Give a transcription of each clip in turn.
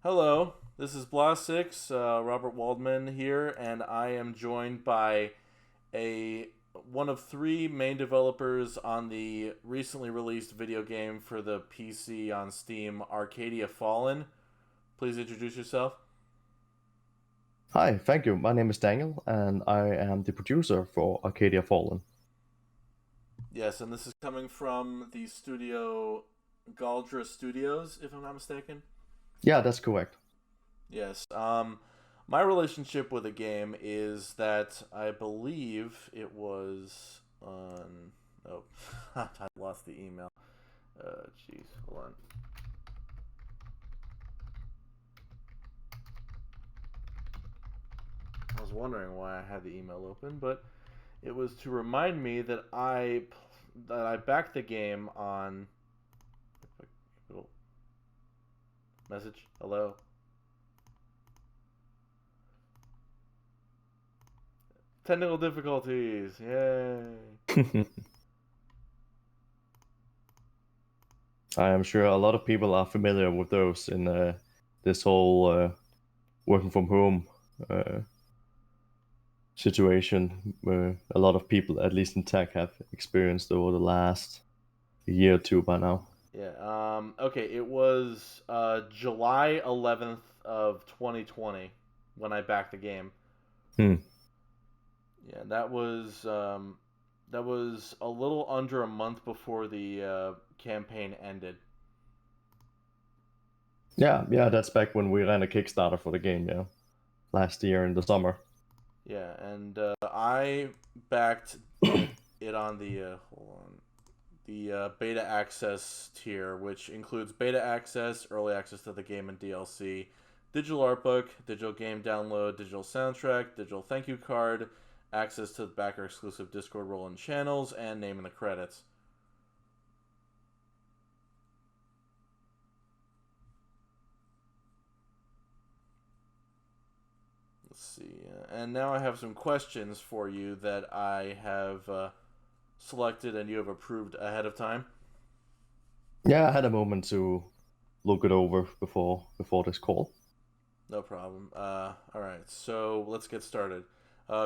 Hello, this is Blas6, Robert Waldman here, and I am joined by a one of three main developers on the recently released video game for the PC on Steam, Arcadia Fallen. Please introduce yourself. Hi, thank you. My name is Daniel, and I am the producer for Arcadia Fallen. Yes, and this is coming from the studio Galdra Studios, if I'm not mistaken. Yeah, that's correct. Yes. My relationship with the game is that I believe it was on. Oh, I lost the email. Jeez, hold on. I was wondering why I had the email open, but it was to remind me that I backed the game on. Little message. Hello. Technical difficulties. Yay. I am sure a lot of people are familiar with those in this whole working from home uh, situation, where a lot of people, at least in tech, have experienced over the last year or two by now. Yeah. Okay. It was July 11th of 2020 when I backed the game. Hmm. Yeah, that was a little under a month before the campaign ended. Yeah, that's back when we ran a Kickstarter for the game, yeah, last year in the summer. Yeah, and I backed it on the hold on the beta access tier, which includes beta access, early access to the game and DLC, digital art book, digital game download, digital soundtrack, digital thank you card, access to the backer exclusive Discord role and channels, and name in the credits. Let's see. And now I have some questions for you that I have selected and you have approved ahead of time. Yeah, I had a moment to look it over before this call. No problem. All right, so let's get started.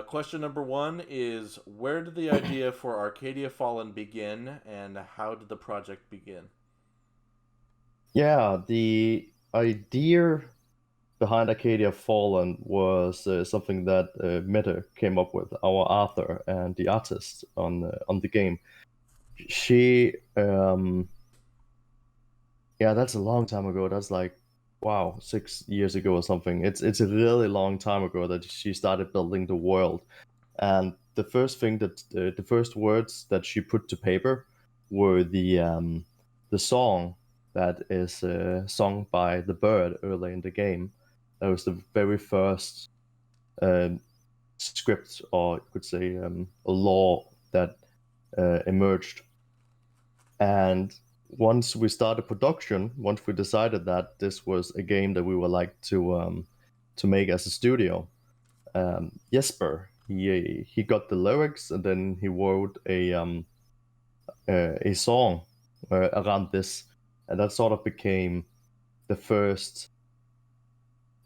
Question number one is: where did the idea for Arcadia Fallen begin, and how did the project begin? Yeah, the idea behind Arcadia Fallen was something that Meta came up with, our author and the artist on the game. She, yeah, that's a long time ago. That's like, wow, 6 years ago or something. It's a really long time ago that she started building the world. And the first thing that the first words that she put to paper were the song that is sung by the bird early in the game. That was the very first um, script, or you could say a law that emerged. And once we started production, once we decided that this was a game that we would like to make as a studio, Jesper he got the lyrics and then he wrote a song around this, and that sort of became the first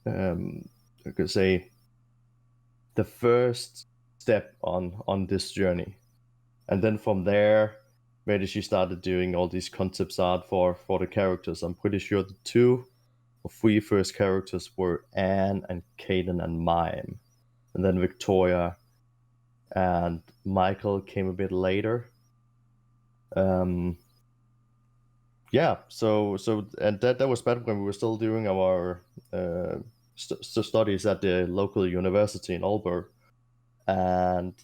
I could say the first step on this journey. And then from there, maybe she started doing all these concepts art for the characters. I'm pretty sure the two or three first characters were Anne and Caden and Mime, and then Victoria and Michael came a bit later. Um, yeah, so and that was back when we were still doing our studies at the local university in Aalborg, and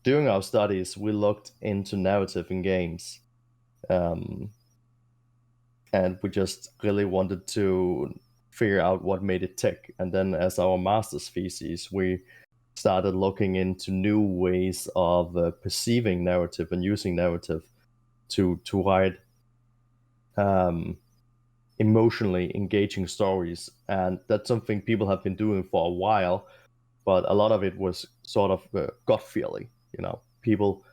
during our studies we looked into narrative in games, um, and we just really wanted to figure out what made it tick. And then, as our master's thesis, we started looking into new ways of perceiving narrative and using narrative to write um, emotionally engaging stories. And that's something people have been doing for a while, but a lot of it was sort of gut feeling. People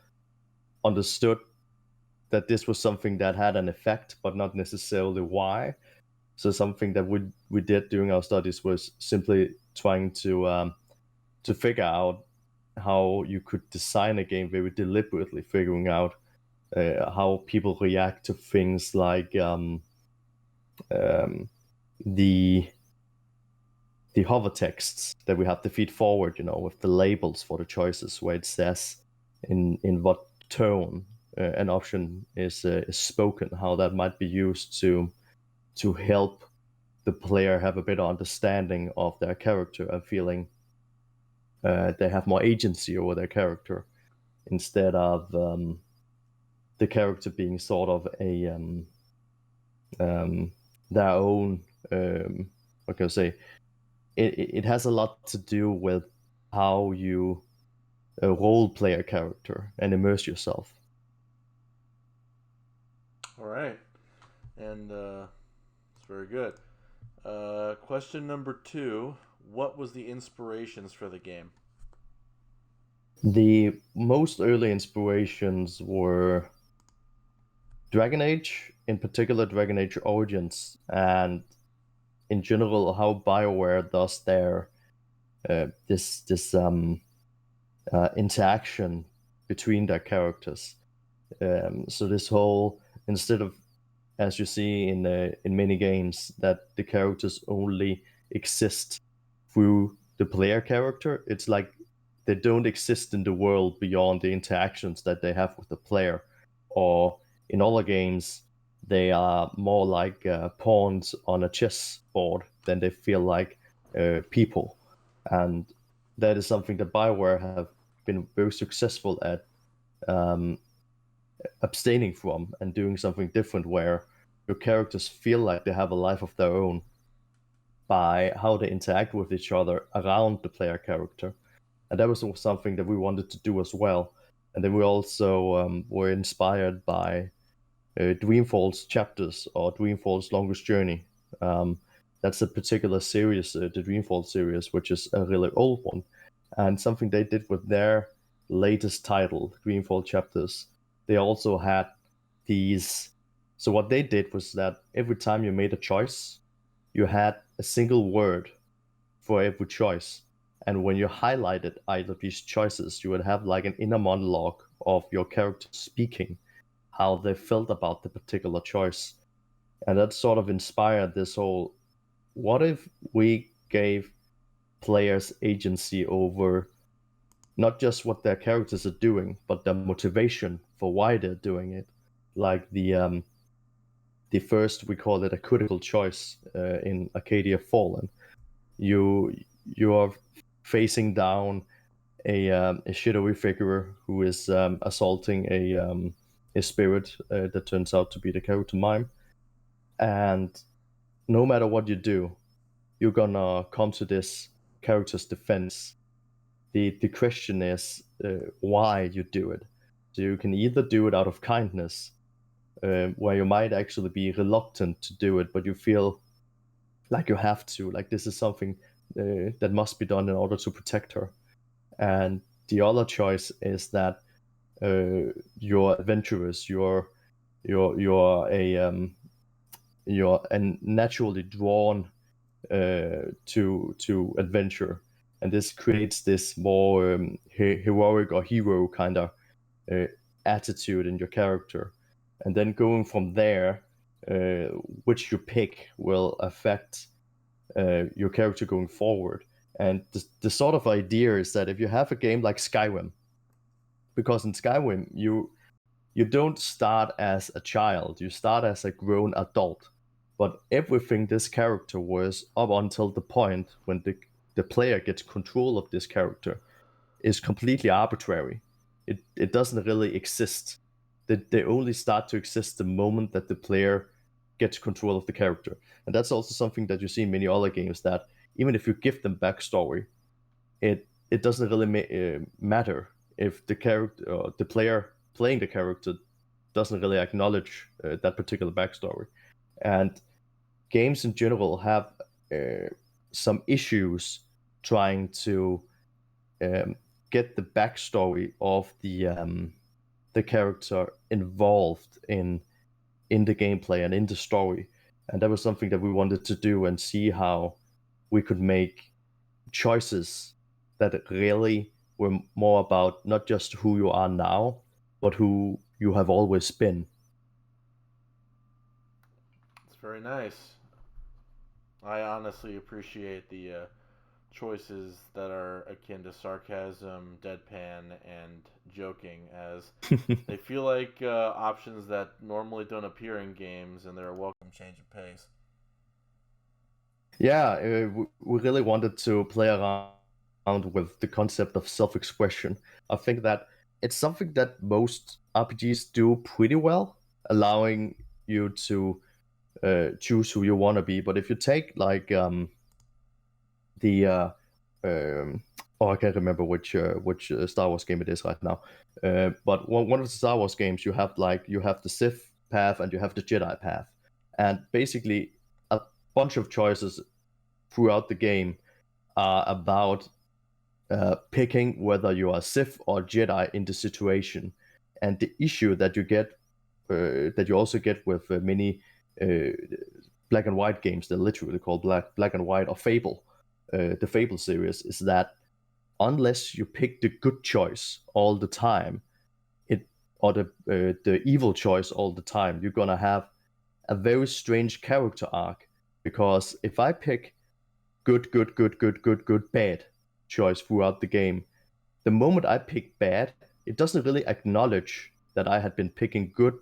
understood that this was something that had an effect, but not necessarily why. So something that we did during our studies was simply trying to figure out how you could design a game very deliberately, figuring out how people react to things like um, the hover texts that we have to feed forward, with the labels for the choices, where it says in what tone an option is spoken, how that might be used to help the player have a better understanding of their character and feeling they have more agency over their character instead of the character being sort of a their own. What can I say? It has a lot to do with how you role play a character and immerse yourself. All right, and it's very good. Question number 2: what was the inspirations for the game? The most early inspirations were Dragon Age, in particular Dragon Age Origins, and in general how BioWare does their this interaction between their characters. So this whole, instead of, as you see in many games, that the characters only exist through the player character, it's like they don't exist in the world beyond the interactions that they have with the player. Or in other games, they are more like pawns on a chessboard than they feel like people. And that is something that Bioware have been very successful at um, abstaining from and doing something different, where your characters feel like they have a life of their own by how they interact with each other around the player character. And that was something that we wanted to do as well. And then we also were inspired by Dreamfall's chapters, or Dreamfall's Longest Journey. Um, that's a particular series, the Dreamfall series, which is a really old one. And something they did with their latest title, Dreamfall Chapters, they also had these. So, what they did was that every time you made a choice, you had a single word for every choice. And when you highlighted either of these choices, you would have like an inner monologue of your character speaking how they felt about the particular choice. And that sort of inspired this whole, what if we gave players agency over not just what their characters are doing, but their motivation for why they're doing it? Like the first, we call it a critical choice in Arcadia Fallen. You are facing down a shadowy figure who is assaulting a spirit that turns out to be the character mime. And no matter what you do, you're gonna come to this character's defense. The question is why you do it. So you can either do it out of kindness, where you might actually be reluctant to do it, but you feel like you have to, like this is something that must be done in order to protect her. And the other choice is that you're adventurous, you're naturally drawn to adventure, and this creates this more heroic or hero kind of uh, attitude in your character. And then going from there, which you pick will affect your character going forward. And the sort of idea is that if you have a game like Skyrim, because in Skyrim you don't start as a child, you start as a grown adult. But everything this character was up until the point when the player gets control of this character is completely arbitrary. It doesn't really exist. They only start to exist the moment that the player gets control of the character. And that's also something that you see in many other games, that even if you give them backstory, it doesn't really matter if the character the player playing the character doesn't really acknowledge that particular backstory. And games in general have uh, some issues trying to um, get the backstory of the character involved in the gameplay and in the story. and that was something that we wanted to do and see how we could make choices that really were more about not just who you are now, but who you have always been. It's very nice. I honestly appreciate the choices that are akin to sarcasm, deadpan, and joking, as they feel like options that normally don't appear in games, and they're a welcome change of pace. Yeah, we really wanted to play around with the concept of self-expression. I think that it's something that most RPGs do pretty well, allowing you to choose who you want to be. But if you take like the um, oh, I can't remember which Star Wars game it is right now. But one of the Star Wars games, you have the Sith path and you have the Jedi path, and basically a bunch of choices throughout the game are about picking whether you are Sith or Jedi in the situation. And the issue that that you also get with many uh, black and white games, they're literally called black and white or Fable, the Fable series, is that unless you pick the good choice all the time, it or the evil choice all the time, you're gonna have a very strange character arc. Because if I pick good, bad choice throughout the game, the moment I pick bad, it doesn't really acknowledge that I had been picking good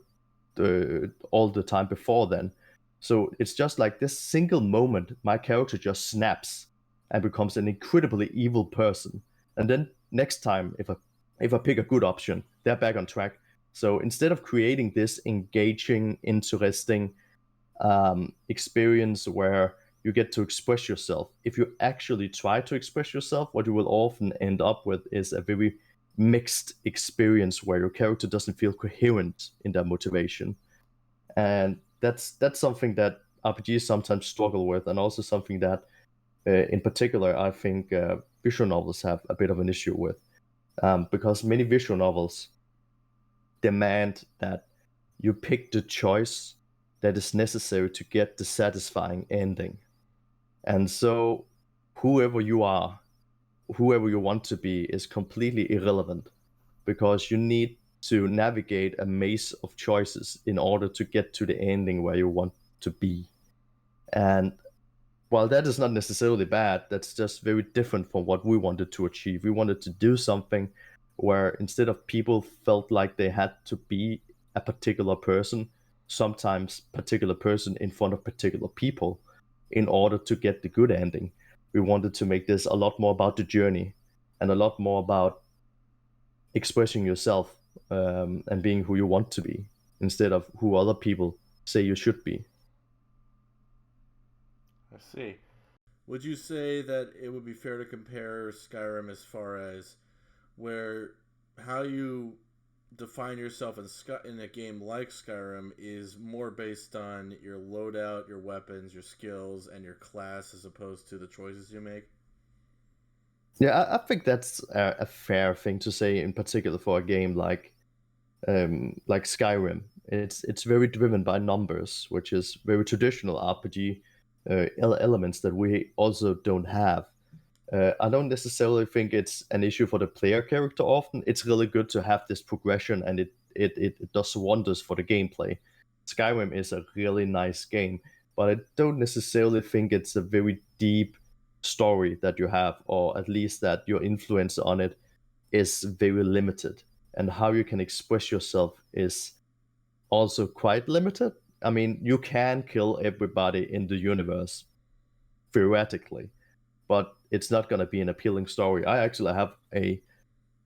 all the time before then. So it's just like this single moment, my character just snaps and becomes an incredibly evil person. And then next time, if I pick a good option, they're back on track. So instead of creating this engaging, interesting experience where you get to express yourself, if you actually try to express yourself, what you will often end up with is a very mixed experience where your character doesn't feel coherent in their motivation. And that's something that RPGs sometimes struggle with, and also something that, in particular, I think visual novels have a bit of an issue with, because many visual novels demand that you pick the choice that is necessary to get the satisfying ending. And so, whoever you are, whoever you want to be, is completely irrelevant, because you need to navigate a maze of choices in order to get to the ending where you want to be. And while that is not necessarily bad, that's just very different from what we wanted to achieve. We wanted to do something where instead of people felt like they had to be a particular person, sometimes particular person in front of particular people, in order to get the good ending, we wanted to make this a lot more about the journey and a lot more about expressing yourself, and being who you want to be instead of who other people say you should be. I see. Would you say that it would be fair to compare Skyrim as far as where how you define yourself in a game like Skyrim is more based on your loadout, your weapons, your skills, and your class as opposed to the choices you make? Yeah, I think that's a fair thing to say, in particular for a game like Skyrim. It's very driven by numbers, which is very traditional RPG elements that we also don't have. I don't necessarily think it's an issue for the player character often. It's really good to have this progression, and it does wonders for the gameplay. Skyrim is a really nice game, but I don't necessarily think it's a very deep story that you have, or at least that your influence on it is very limited. And how you can express yourself is also quite limited. I mean, you can kill everybody in the universe, theoretically, but it's not going to be an appealing story. I actually have a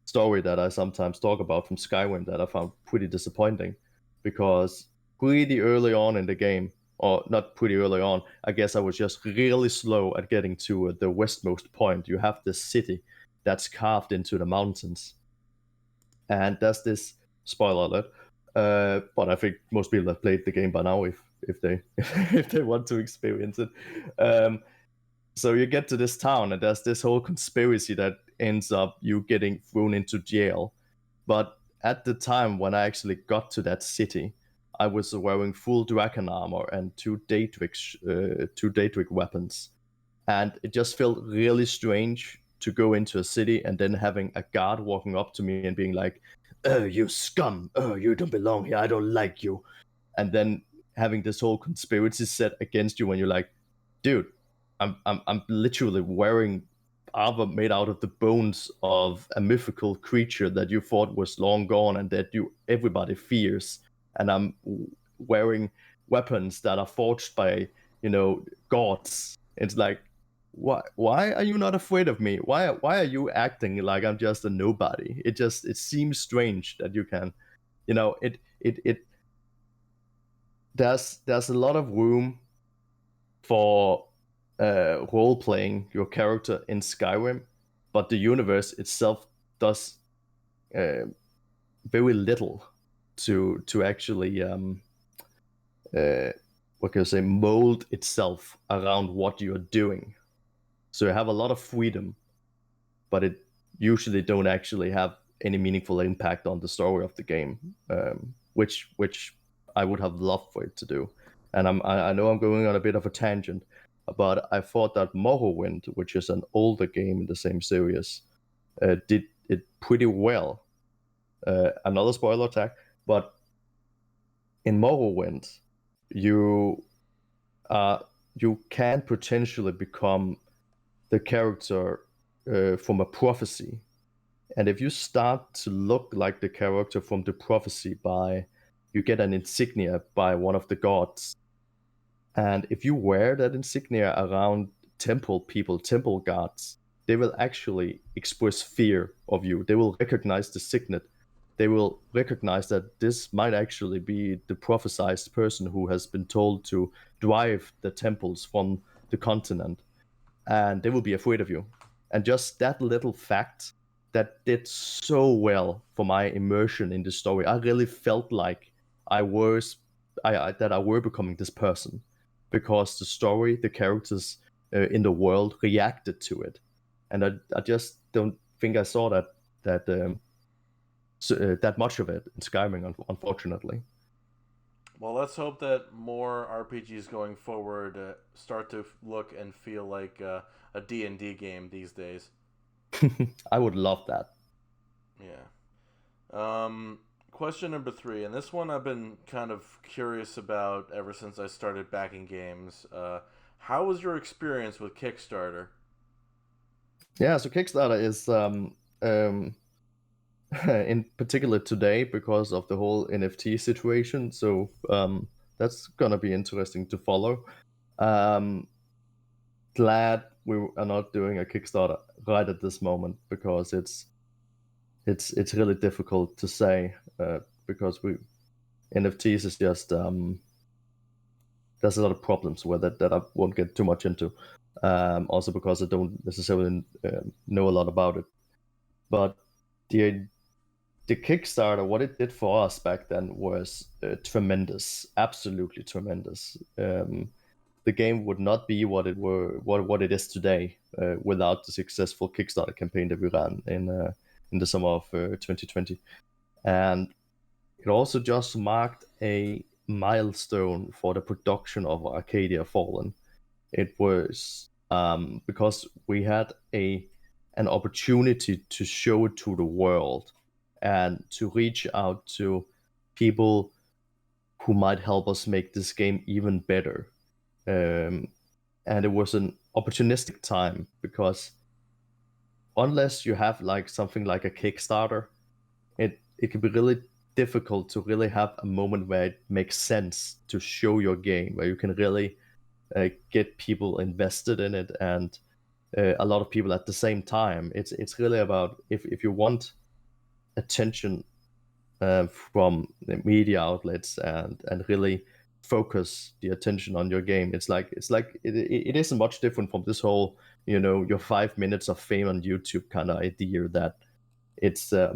story that I sometimes talk about from Skyrim that I found pretty disappointing, because pretty early on in the game, or not pretty early on, I guess I was just really slow at getting to the westmost point. You have this city that's carved into the mountains, and there's this spoiler alert. But I think most people have played the game by now if they if they want to experience it. Um, so you get to this town, and there's this whole conspiracy that ends up you getting thrown into jail. But at the time when I actually got to that city, I was wearing full Draken armor and two Daedric weapons, and it just felt really strange to go into a city and then having a guard walking up to me and being like, "Oh, you scum! Oh, you don't belong here. I don't like you." And then having this whole conspiracy set against you when you're like, "Dude, I'm literally wearing armor made out of the bones of a mythical creature that you thought was long gone and that everybody fears, and I'm wearing weapons that are forged by gods." It's like, why are you not afraid of me? Why are you acting like I'm just a nobody? It seems strange that you can, it there's a lot of room for role playing your character in Skyrim, but the universe itself does very little to actually what can I say, mold itself around what you're doing. So you have a lot of freedom, but it usually don't actually have any meaningful impact on the story of the game, which I would have loved for it to do. And I know I'm going on a bit of a tangent, but I thought that Morrowind, which is an older game in the same series, did it pretty well. Another spoiler attack, but in Morrowind, you you can potentially become the character from a prophecy. And if you start to look like the character from the prophecy you get an insignia by one of the gods. And if you wear that insignia around temple guards, they will actually express fear of you. They will recognize the signet. They will recognize that this might actually be the prophesized person who has been told to drive the temples from the continent, and they will be afraid of you. And just that little fact that did so well for my immersion in the story. I really felt like I was that I were becoming this person because the story, the characters in the world reacted to it, and I just don't think I saw that much of it in Skyrim, unfortunately. Well, let's hope that more RPGs going forward start to look and feel like a D&D game these days. I would love that. Yeah. Question number 3, and this one I've been kind of curious about ever since I started backing games. How was your experience with Kickstarter? Yeah, so Kickstarter is in particular today because of the whole NFT situation. So that's gonna be interesting to follow. Um, Glad we are not doing a Kickstarter right at this moment because it's really difficult to say because we NFTs is just there's a lot of problems with it that I won't get too much into. Also because I don't necessarily know a lot about it, but the the Kickstarter, what it did for us back then was tremendous, absolutely tremendous. The game would not be what it is today without the successful Kickstarter campaign that we ran in the summer of 2020, and it also just marked a milestone for the production of Arcadia Fallen. It was because we had an opportunity to show it to the world and to reach out to people who might help us make this game even better. Um, and it was an opportunistic time because unless you have like something like a Kickstarter, it can be really difficult to really have a moment where it makes sense to show your game, where you can really get people invested in it and a lot of people at the same time. It's really about if you want attention from the media outlets and really focus the attention on your game. It isn't much different from this whole your 5 minutes of fame on YouTube kind of idea that it's there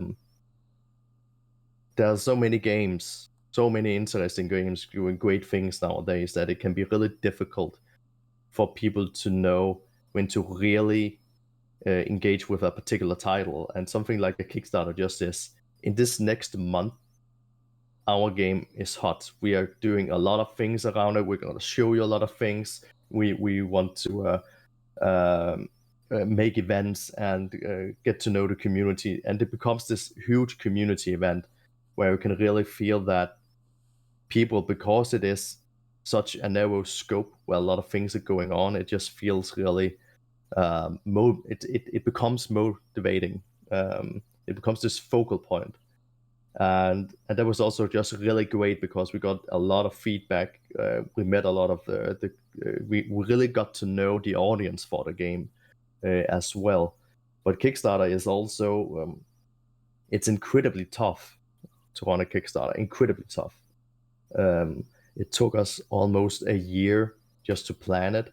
are so many games, so many interesting games doing great things nowadays that it can be really difficult for people to know when to really engage with a particular title. And something like a Kickstarter just is in this next month, our game is hot. We are doing a lot of things around it. We're going to show you a lot of things. We want to make events and get to know the community, and it becomes this huge community event where you can really feel that people, because it is such a narrow scope where a lot of things are going on, it just feels really it becomes motivating. It becomes this focal point, and that was also just really great because we got a lot of feedback. We met a lot of we really got to know the audience for the game as well. But Kickstarter is also it's incredibly tough to run a Kickstarter. Incredibly tough. It took us almost a year just to plan it,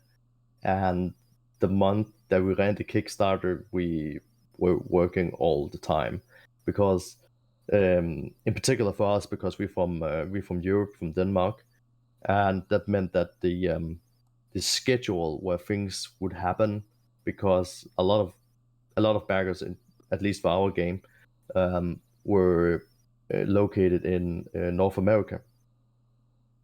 and the month that we ran the Kickstarter, we were working all the time because, in particular for us, because we're from Europe, from Denmark, and that meant that the schedule where things would happen, because a lot of backers, at least for our game, were located in North America,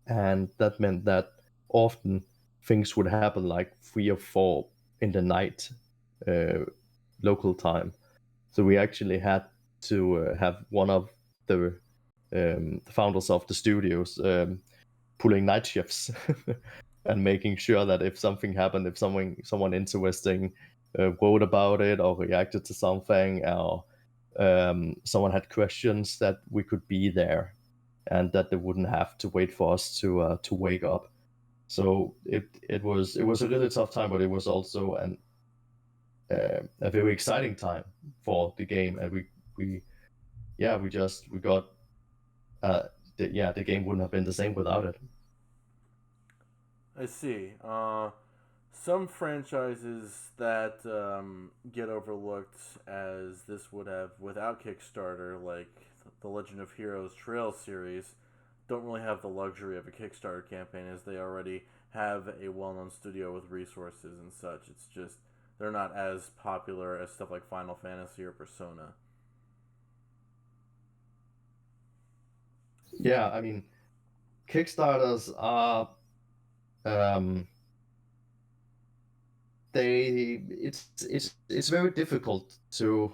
and that meant that often things would happen like 3 or 4 in the night, uh, local time. So we actually had to have one of the founders of the studios pulling night shifts and making sure that if something happened, if someone interesting wrote about it or reacted to something, or someone had questions, that we could be there and that they wouldn't have to wait for us to wake up. So it was a really tough time, but it was also a very exciting time for the game, and we yeah we got the game wouldn't have been the same without it. I see. Some franchises that get overlooked as this would have without Kickstarter, like the Legend of Heroes Trail series, don't really have the luxury of a Kickstarter campaign as they already have a well known studio with resources and such. It's just they're not as popular as stuff like Final Fantasy or Persona. Yeah, I mean, Kickstarters are um, they it's very difficult to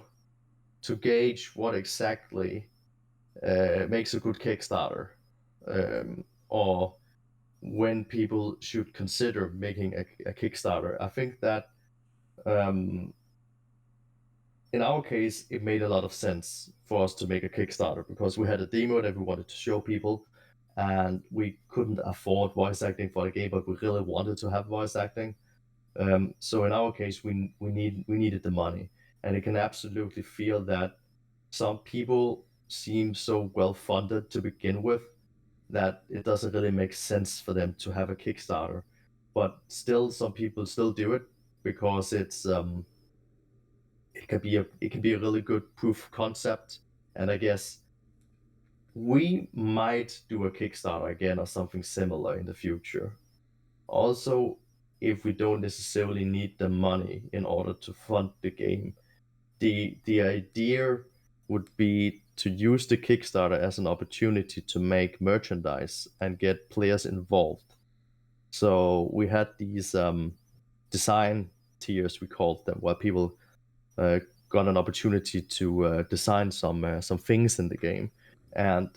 gauge what exactly makes a good Kickstarter, or when people should consider making a Kickstarter. I think that um, in our case, it made a lot of sense for us to make a Kickstarter because we had a demo that we wanted to show people, and we couldn't afford voice acting for the game, but we really wanted to have voice acting. So in our case, we needed the money, and you can absolutely feel that some people seem so well funded to begin with that it doesn't really make sense for them to have a Kickstarter. But still, some people still do it because it can be a really good proof of concept. And I guess we might do a Kickstarter again or something similar in the future. Also, if we don't necessarily need the money in order to fund the game, the idea would be to use the Kickstarter as an opportunity to make merchandise and get players involved. So we had these design tiers, we called them, where people uh, got an opportunity to design some things in the game, and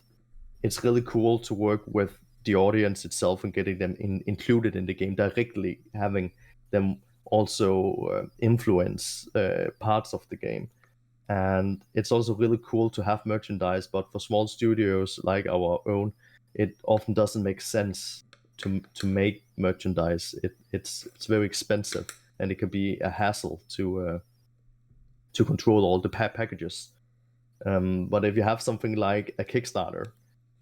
it's really cool to work with the audience itself and getting them included in the game directly, having them also influence parts of the game. And it's also really cool to have merchandise, but for small studios like our own, it often doesn't make sense to make merchandise. It's very expensive, and it can be a hassle to control all the packages. But if you have something like a Kickstarter,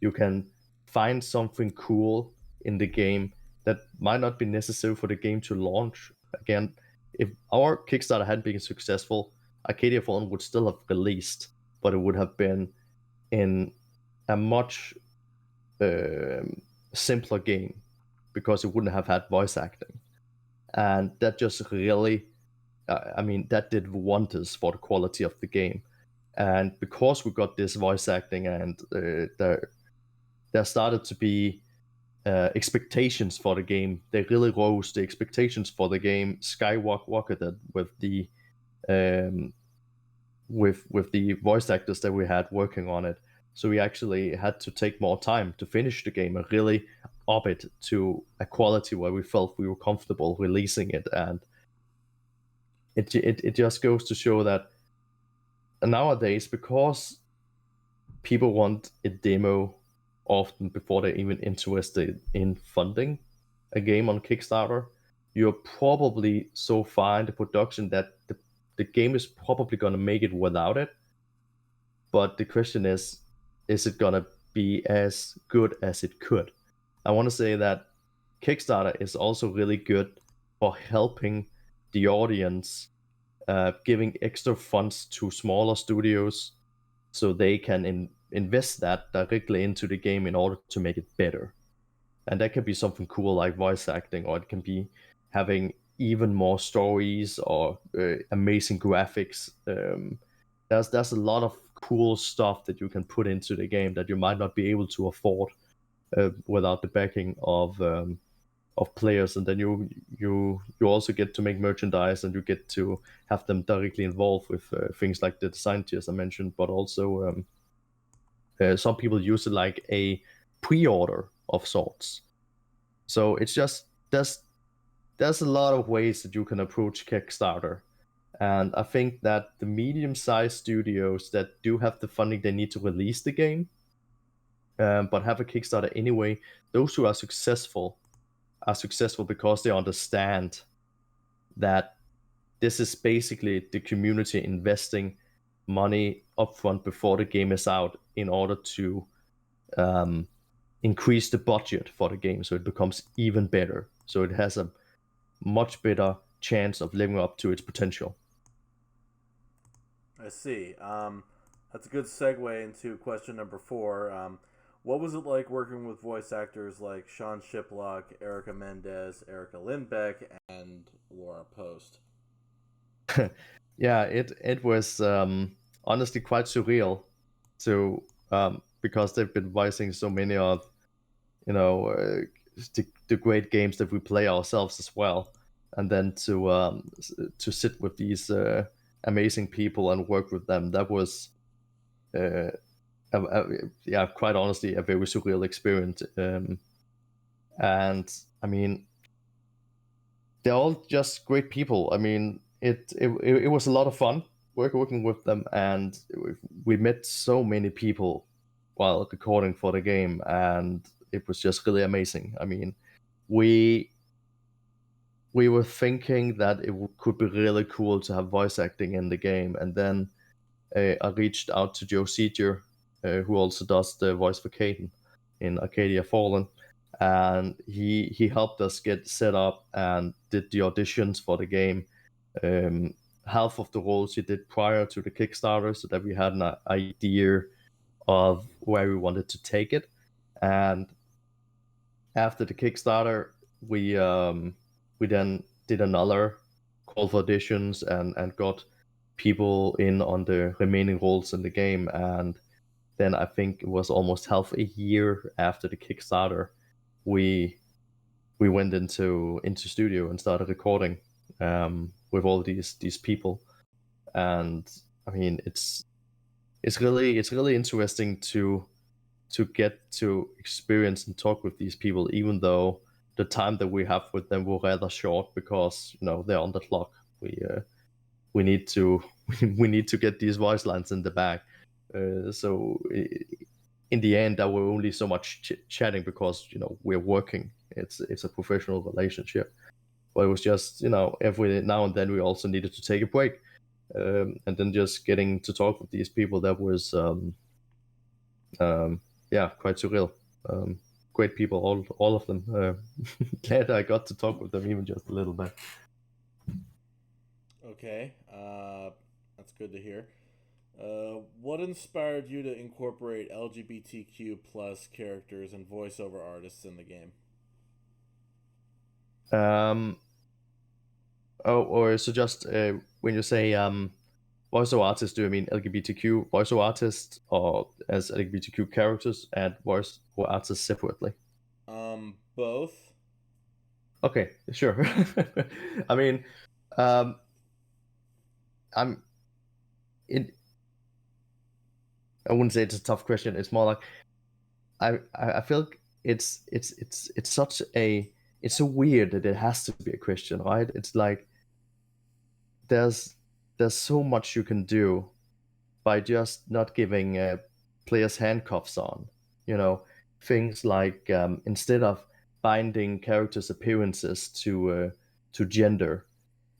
you can find something cool in the game that might not be necessary for the game to launch. Again, if our Kickstarter had been successful, Arcadia Fallen would still have released, but it would have been in a much um simpler game because it wouldn't have had voice acting. And that just really, I mean, that did wonders for the quality of the game. And because we got this voice acting and there started to be expectations for the game. They really rose. The expectations for the game skyrocketed with the um, with the voice actors that we had working on it. So we actually had to take more time to finish the game and really up it to a quality where we felt we were comfortable releasing it. And it just goes to show that nowadays, because people want a demo often before they're even interested in funding a game on Kickstarter, you're probably so far in the production that the game is probably going to make it without it. But the question is it going to be as good as it could? I want to say that Kickstarter is also really good for helping the audience, giving extra funds to smaller studios so they can invest that directly into the game in order to make it better. And that can be something cool like voice acting, or it can be having even more stories or amazing graphics. There's a lot of cool stuff that you can put into the game that you might not be able to afford without the backing of players. And then you also get to make merchandise, and you get to have them directly involved with things like the design tiers I mentioned, but also some people use it like a pre-order of sorts. So it's just there's a lot of ways that you can approach Kickstarter. And I think that the medium-sized studios that do have the funding they need to release the game, but have a Kickstarter anyway, those who are successful because they understand that this is basically the community investing money upfront before the game is out in order to um, increase the budget for the game so it becomes even better. So it has a much better chance of living up to its potential. I see. That's a good segue into question number 4. What was it like working with voice actors like Sean Shiplock, Erica Mendez, Erica Lindbeck, and Laura Post? Yeah, it was honestly quite surreal to because they've been voicing so many of you know the great games that we play ourselves as well, and then to sit with these amazing people and work with them, that was uh, yeah, quite honestly a very surreal experience. And I mean, they're all just great people. I mean, it was a lot of fun working with them, and we met so many people while recording for the game, and it was just really amazing. I mean, we we were thinking that could be really cool to have voice acting in the game, and then I reached out to Joe Seeger, who also does the voice for Caden in Arcadia Fallen, and he helped us get set up and did the auditions for the game. Um, Half of the roles he did prior to the Kickstarter, so that we had an idea of where we wanted to take it. And after the Kickstarter, we then did another call for auditions and got people in on the remaining roles in the game. And then I think it was almost half a year after the Kickstarter, we we went into studio and started recording with all these people. And I mean, it's really interesting to get to experience and talk with these people, even though the time that we have with them were rather short because they're on the clock. We need to we need to get these voice lines in the bag. So in the end, there were only so much chatting because we're working. It's a professional relationship, but it was just every now and then we also needed to take a break, and then just getting to talk with these people, that was yeah, quite surreal. Um, Great people, all of them. Glad I got to talk with them even just a little bit. Okay, that's good to hear. What inspired you to incorporate LGBTQ plus characters and voiceover artists in the game? Oh, or so just when you say voiceover artists, do you mean LGBTQ voiceover artists or as LGBTQ characters and voiceover artists separately? Both. Okay, sure. I mean, um, I'm it. I wouldn't say it's a tough question. It's more like I feel like it's such a it's so weird that it has to be a question, right? It's like there's there's so much you can do by just not giving players handcuffs on. You know, things like instead of binding characters' appearances to gender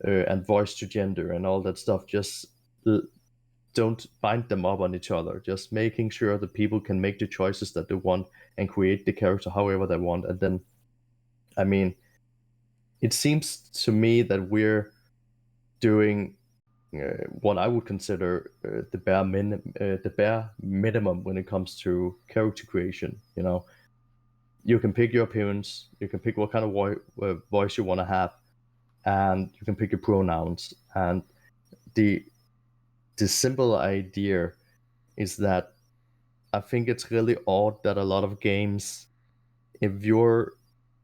and voice to gender and all that stuff, just don't bind them up on each other. Just making sure that people can make the choices that they want and create the character however they want. And then, I mean, it seems to me that we're doing what I would consider the bare minimum when it comes to character creation. You know, you can pick your appearance, you can pick what kind of voice you want to have, and you can pick your pronouns. And the the simple idea is that I think it's really odd that a lot of games, if you're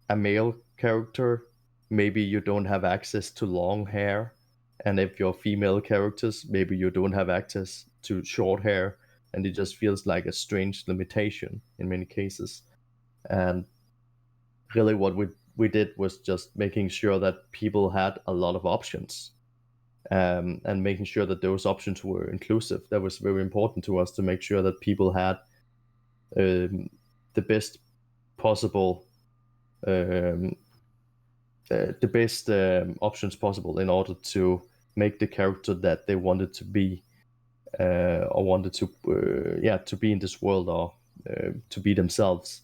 a male character, maybe you don't have access to long hair. And if you're female characters, maybe you don't have access to short hair. And it just feels like a strange limitation in many cases. And really, what we did was just making sure that people had a lot of options and making sure that those options were inclusive. That was very important to us to make sure that people had the best possible um, the best options possible in order to make the character that they wanted to be or wanted to be in this world or to be themselves.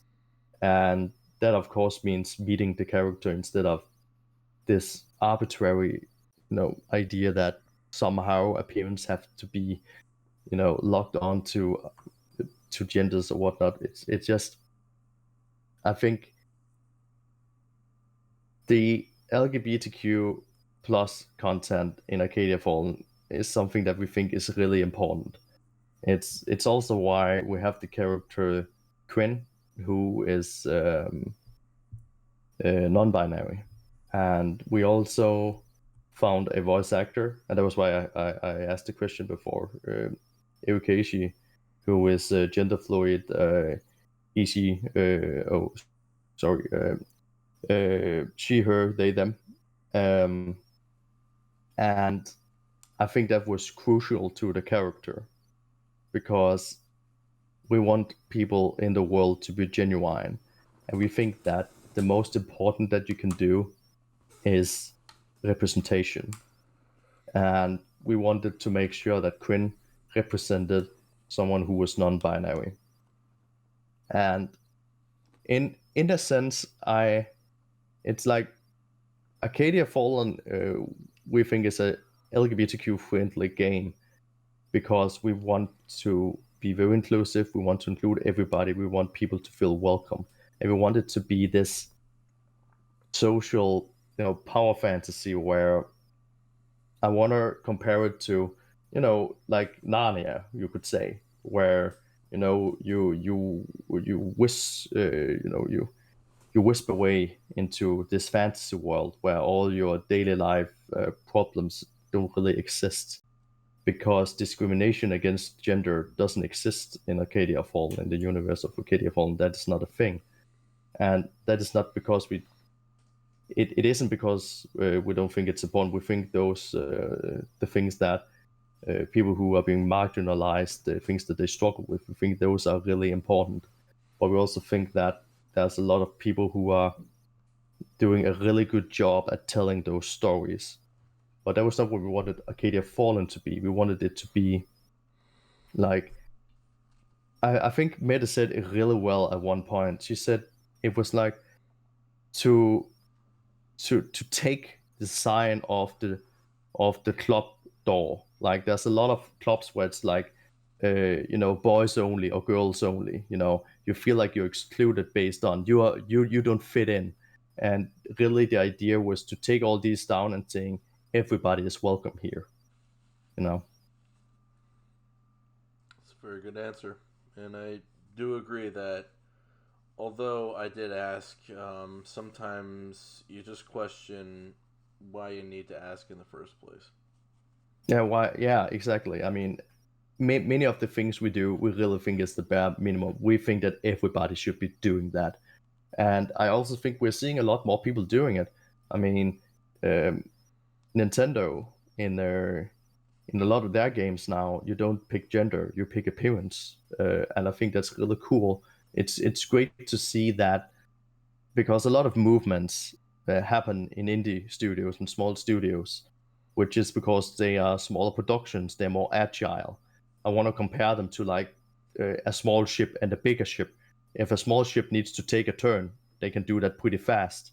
And that of course means meeting the character instead of this arbitrary idea that somehow appearance have to be locked on to genders or whatnot. It's just, I think the LGBTQ plus content in Arcadia Fallen is something that we think is really important. It's also why we have the character Quinn, who is non-binary, and we also found a voice actor, and that was why I asked the question before. Eukeishi, who is gender fluid, Ishi, oh, sorry, she, her, they, them. Um, and I think that was crucial to the character because we want people in the world to be genuine. And we think that the most important that you can do is representation. And we wanted to make sure that Quinn represented someone who was non-binary. And in a sense, it's like Arcadia Fallen, we think is a LGBTQ friendly game because we want to be very inclusive. We want to include everybody. We want people to feel welcome, and we want it to be this social, power fantasy where I want to compare it to, like Narnia, you could say, where you you wisp away into this fantasy world where all your daily life problems don't really exist because discrimination against gender doesn't exist in Arcadia Fallen, in the universe of Arcadia Fallen. That is not a thing. And that is not because it isn't because we don't think it's important. We think those, the things that people who are being marginalized, the things that they struggle with, we think those are really important. But we also think that there's a lot of people who are doing a really good job at telling those stories. But that was not what we wanted Arcadia Fallen to be. We wanted it to be like, I think Meta said it really well at one point. She said it was like to to take the sign of the club door. Like there's a lot of clubs where it's like boys only or girls only. You feel like you're excluded based on you don't fit in. And really the idea was to take all these down and saying everybody is welcome here. you know Very good answer. And I do agree that although I did ask, sometimes you just question why you need to ask in the first place. Yeah, why? Yeah, exactly. I mean, many of the things we do, we really think is the bare minimum. We think that everybody should be doing that, and I also think we're seeing a lot more people doing it. I mean, um, Nintendo in a lot of their games now, you don't pick gender, you pick appearance, and I think that's really cool. It's great to see that because a lot of movements happen in indie studios and small studios, which is because they are smaller productions, they're more agile. I want to compare them to like a small ship and a bigger ship. If a small ship needs to take a turn, they can do that pretty fast.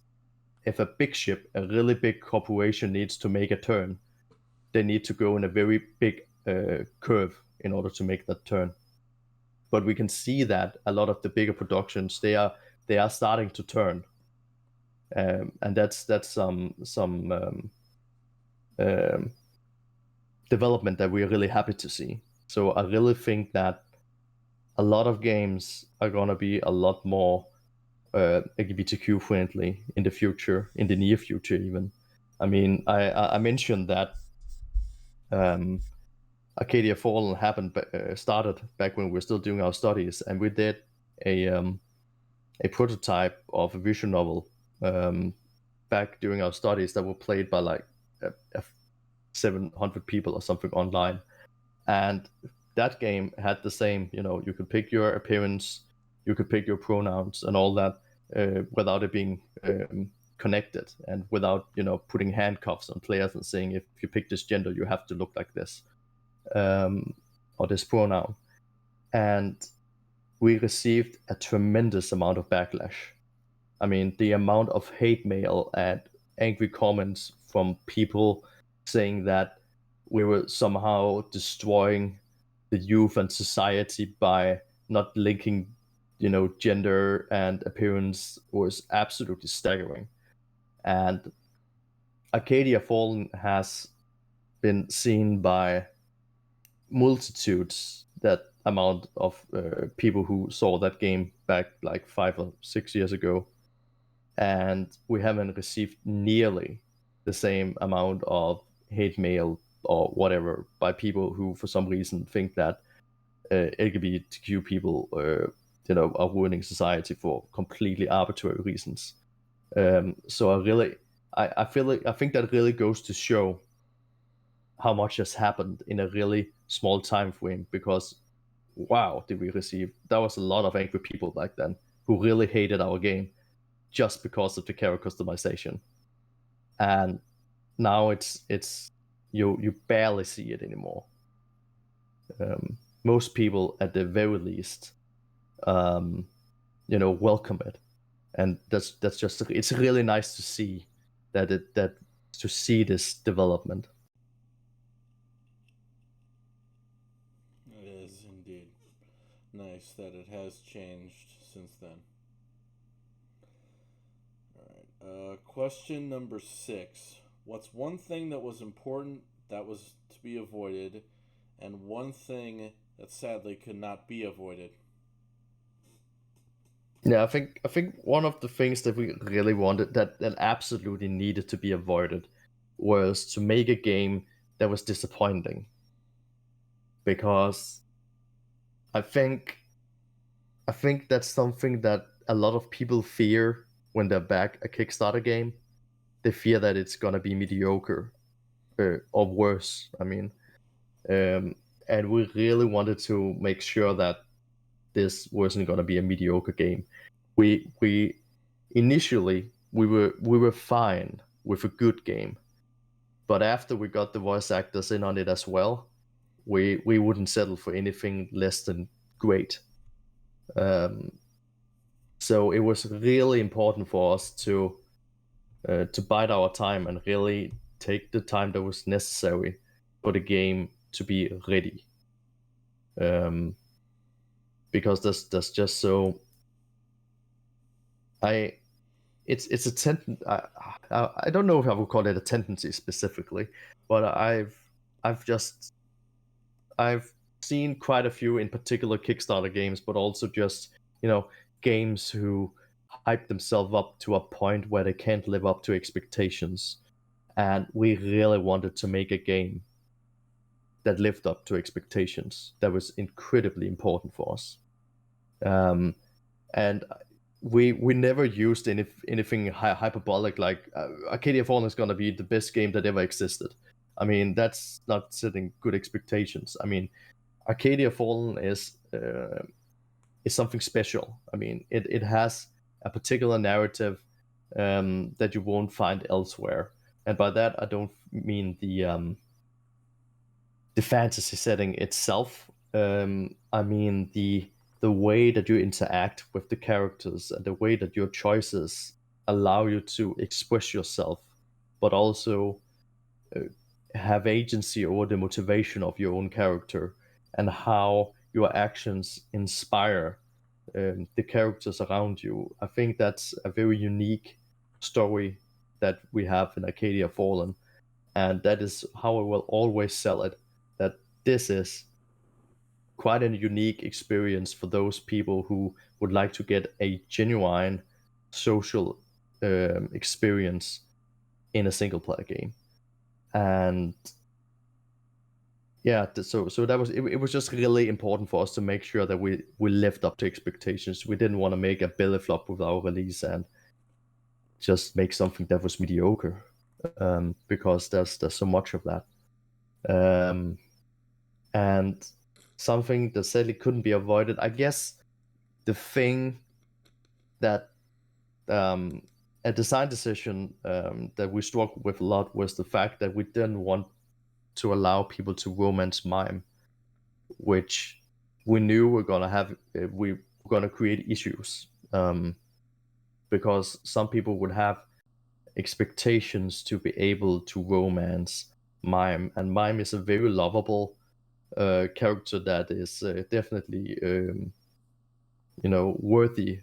If a big ship, a really big corporation needs to make a turn, they need to go in a very big curve in order to make that turn. But we can see that a lot of the bigger productions they are starting to turn, and that's some um, development that we're really happy to see. So I really think that a lot of games are gonna be a lot more LGBTQ friendly in the future, in the near future even. I mean, I mentioned that um, Arcadia Fallen started back when we were still doing our studies, and we did a um, a prototype of a visual novel um, back during our studies that were played by like 700 people or something online. And that game had the same, you could pick your appearance, you could pick your pronouns and all that without it being connected and without, putting handcuffs on players and saying if you pick this gender, you have to look like this um, or this pronoun. And we received a tremendous amount of backlash. I mean, the amount of hate mail and angry comments from people saying that we were somehow destroying the youth and society by not linking, gender and appearance was absolutely staggering. And Arcadia Fallen has been seen by multitudes that amount of people who saw that game back like 5 or 6 years ago, and we haven't received nearly the same amount of hate mail or whatever by people who for some reason think that LGBTQ people are ruining society for completely arbitrary reasons. So I feel like I think that really goes to show how much has happened in a really small time frame, because wow, did we receive that was a lot of angry people back then who really hated our game just because of the character customization. And now it's you barely see it anymore. Most people at the very least welcome it, and that's just it's really nice to see that to see this development. It is indeed nice that it has changed since then. All right. Question number 6. What's one thing that was important that was to be avoided, and one thing that sadly could not be avoided? Yeah, I think one of the things that we really wanted that absolutely needed to be avoided was to make a game that was disappointing, because I think I think that's something that a lot of people fear when they back a Kickstarter game. They fear that it's gonna be mediocre or worse. I mean, um, and we really wanted to make sure that this wasn't gonna be a mediocre game. We initially we were fine with a good game, but after we got the voice actors in on it as well, we wouldn't settle for anything less than great. Um, so it was really important for us to bide our time and really take the time that was necessary for the game to be ready. Um, because that's just so I it's a I don't know if I would call it a tendency specifically, but I've just I've seen quite a few, in particular Kickstarter games, but also just games who hype themselves up to a point where they can't live up to expectations. And we really wanted to make a game that lived up to expectations. That was incredibly important for us. And we never used anything hyperbolic like Arcadia Fallen is going to be the best game that ever existed. I mean, that's not setting good expectations. I mean, Arcadia Fallen is something special. I mean, it has a particular narrative that you won't find elsewhere, and by that I don't mean the fantasy setting itself. I mean the way that you interact with the characters and the way that your choices allow you to express yourself, but also uh, have agency over the motivation of your own character and how your actions inspire the characters around you. I think that's a very unique story that we have in Arcadia Fallen, and that is how I will always sell it. That this is quite a unique experience for those people who would like to get a genuine social experience in a single player game. And yeah, so that was it was just really important for us to make sure that we lived up to expectations. We didn't want to make a belly flop with our release and just make something that was mediocre, because there's so much of that. And something that sadly couldn't be avoided, I guess. The thing that a design decision that we struggled with a lot was the fact that we didn't want to allow people to romance mime, which we knew we're gonna have. We were gonna create issues, because some people would have expectations to be able to romance mime, and mime is a very lovable character that is definitely worthy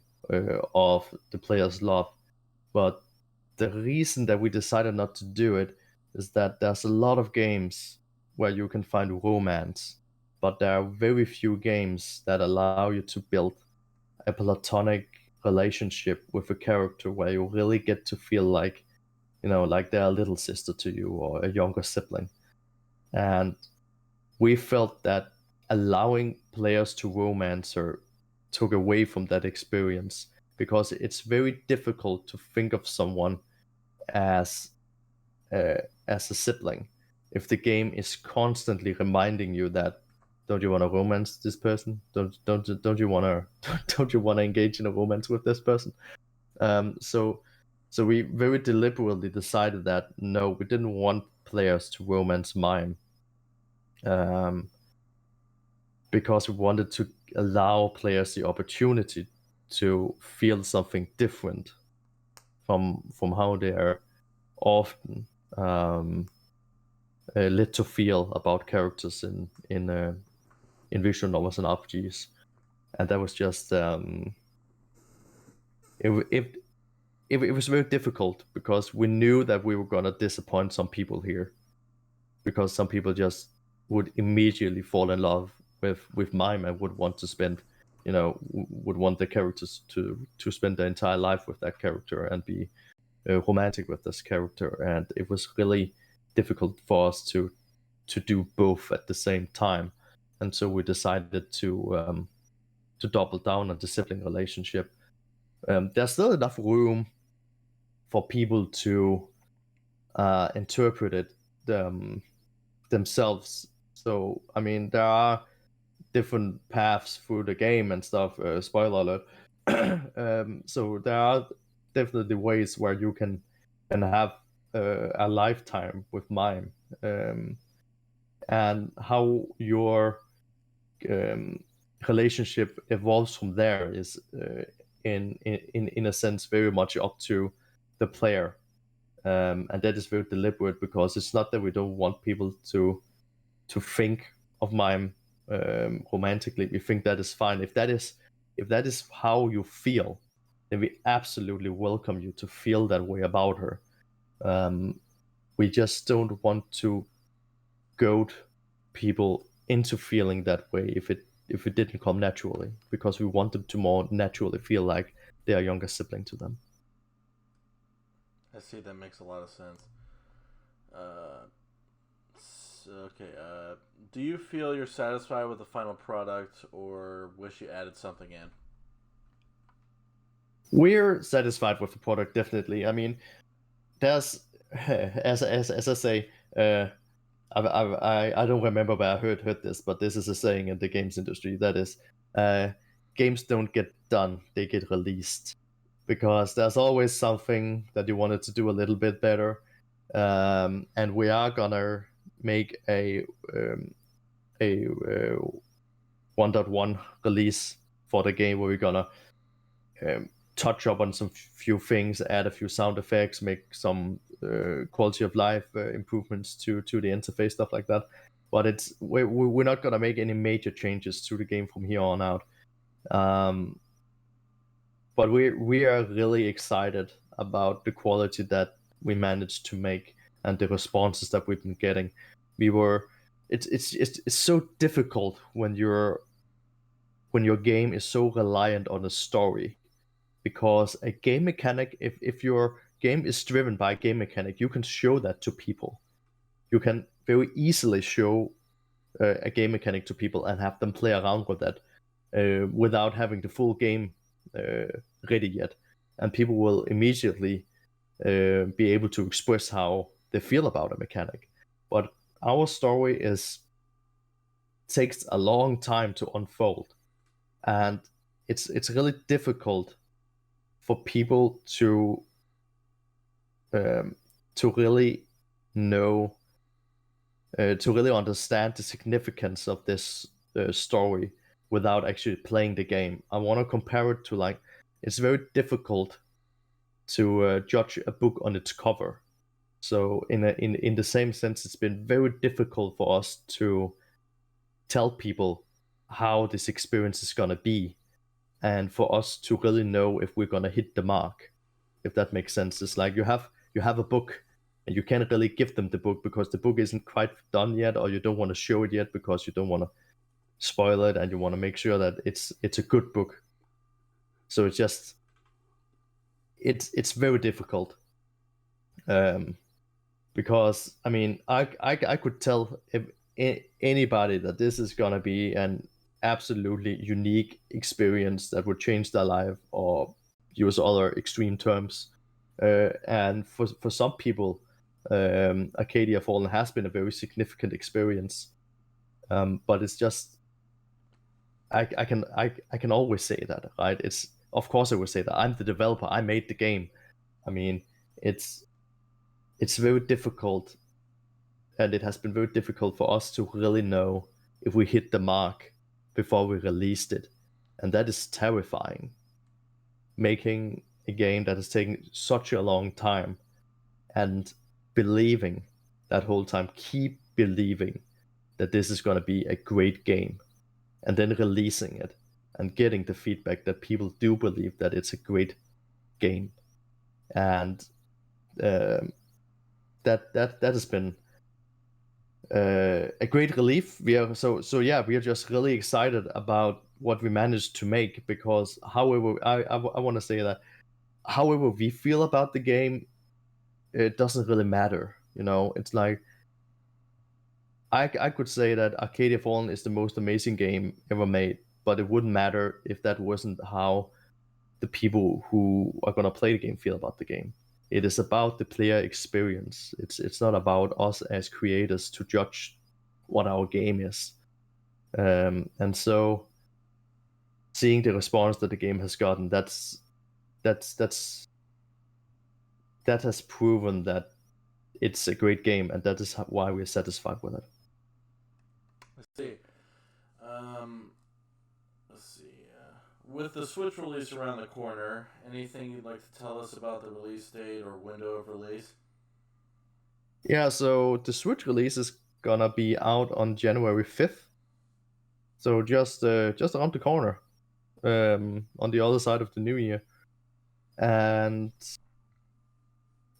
of the player's love. But the reason that we decided not to do it is that there's a lot of games where you can find romance, but there are very few games that allow you to build a platonic relationship with a character where you really get to feel like, like they're a little sister to you or a younger sibling. And we felt that allowing players to romance her took away from that experience, because it's very difficult to think of someone as as a sibling if the game is constantly reminding you that, don't you want to romance this person, don't you want to don't you want to engage in a romance with this person. So we very deliberately decided that no, we didn't want players to romance mime, because we wanted to allow players the opportunity to feel something different from how they are often led to feel about characters in visual novels and RPGs. And that was just it was very difficult, because we knew that we were gonna disappoint some people here, because some people just would immediately fall in love with mime and would want to spend, would want the characters to spend their entire life with that character and be romantic with this character. And it was really difficult for us to do both at the same time. And so we decided to double down on the sibling relationship. There's still enough room for people to interpret it themselves. So I mean, there are different paths through the game and stuff. Spoiler alert. So there are definitely ways where you can have a lifetime with mime, and how your um, relationship evolves from there is in a sense very much up to the player. And that is very deliberate, because it's not that we don't want people to think of mime romantically. We think that is fine. If that is how you feel, then we absolutely welcome you to feel that way about her. We just don't want to goad people into feeling that way if it didn't come naturally, because we want them to more naturally feel like they are younger sibling to them. I see. That makes a lot of sense. Uh, okay. Do you feel you're satisfied with the final product, or wish you added something in? We're satisfied with the product, definitely. I mean, there's as I say, I don't remember where I heard this, but this is a saying in the games industry that is, uh, games don't get done, they get released, because there's always something that you wanted to do a little bit better, and we are gonna make a 1.1 release for the game where we're gonna um, touch up on some few things, add a few sound effects, make some quality of life improvements to the interface, stuff like that. But we're not gonna make any major changes to the game from here on out. Um, but we are really excited about the quality that we managed to make and the responses that we've been getting. We were it's so difficult when your game is so reliant on a story, because a game mechanic, if your game is driven by a game mechanic, you can show that to people. You can very easily show a game mechanic to people and have them play around with that without having the full game uh, ready yet, and people will immediately be able to express how they feel about a mechanic. But our story is takes a long time to unfold, and it's really difficult for people um, to really know, to really understand the significance of this story without actually playing the game. I want to compare it to, like, it's very difficult to judge a book on its cover. So in the same sense, it's been very difficult for us to tell people how this experience is gonna be, and for us to really know if we're gonna hit the mark, if that makes sense. It's like you have a book and you can't really give them the book because the book isn't quite done yet, or you don't want to show it yet because you don't want to spoil it, and you want to make sure that it's a good book. So it's very difficult, um, because I mean I could tell anybody that this is gonna be an absolutely unique experience that would change their life, or use other extreme terms. And for some people, Arcadia Fallen has been a very significant experience. But it's just I can always say that, right? It's, of course I would say that I'm the developer. I made the game. I mean, it's it's very difficult, and it has been very difficult for us to really know if we hit the mark before we released it, and that is terrifying. Making a game that has taken such a long time, and believing that whole time, keep believing that this is going to be a great game, and then releasing it and getting the feedback that people do believe that it's a great game. And um, that has been a great relief. We are yeah, we are just really excited about what we managed to make, because however I want to say that however we feel about the game, it doesn't really matter. It's like I could say that Arcadia Fallen is the most amazing game ever made, but it wouldn't matter if that wasn't how the people who are gonna play the game feel about the game. It is about the player experience. It's not about us as creators to judge what our game is. And so seeing the response that the game has gotten, that's that has proven that it's a great game, and that is why we're satisfied with it. Let's see. Um, let's see. With the Switch release around the corner, anything you'd like to tell us about the release date or window of release? Yeah, so the Switch release is gonna be out on January 5th. So just around the corner, on the other side of the new year. And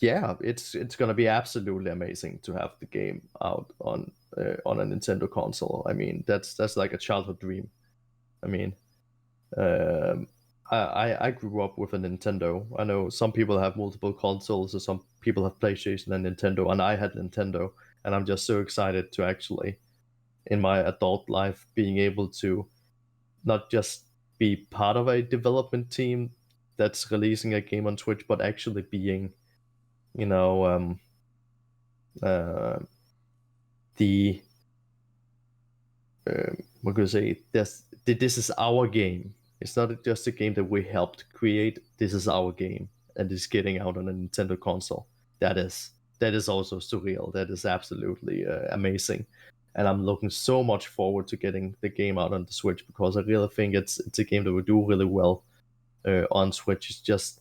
yeah, it's gonna be absolutely amazing to have the game out on on a Nintendo console. I mean, that's like a childhood dream. I mean, um, I grew up with a Nintendo. I know some people have multiple consoles, or some people have PlayStation and Nintendo, and I had Nintendo, and I'm just so excited to actually, in my adult life, being able to not just be part of a development team that's releasing a game on Switch, but actually being, you know, uh, the what could I say? This is our game. It's not just a game that we helped create. This is our game, and it's getting out on a Nintendo console. That is also surreal. That is absolutely amazing, and I'm looking so much forward to getting the game out on the Switch, because I really think it's a game that will do really well on Switch. It's just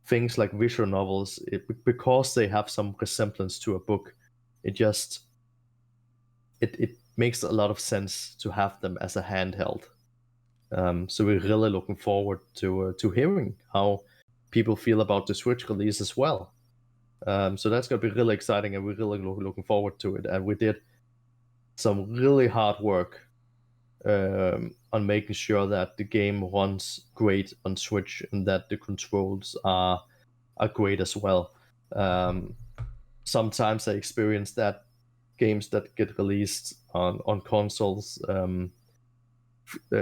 things like visual novels, because they have some resemblance to a book. It just it makes a lot of sense to have them as a handheld. So we're really looking forward to hearing how people feel about the Switch release as well. So that's gonna be really exciting, and we're really looking forward to it. And we did some really hard work on making sure that the game runs great on Switch, and that the controls are great as well. Um, Sometimes I experience that games that get released on consoles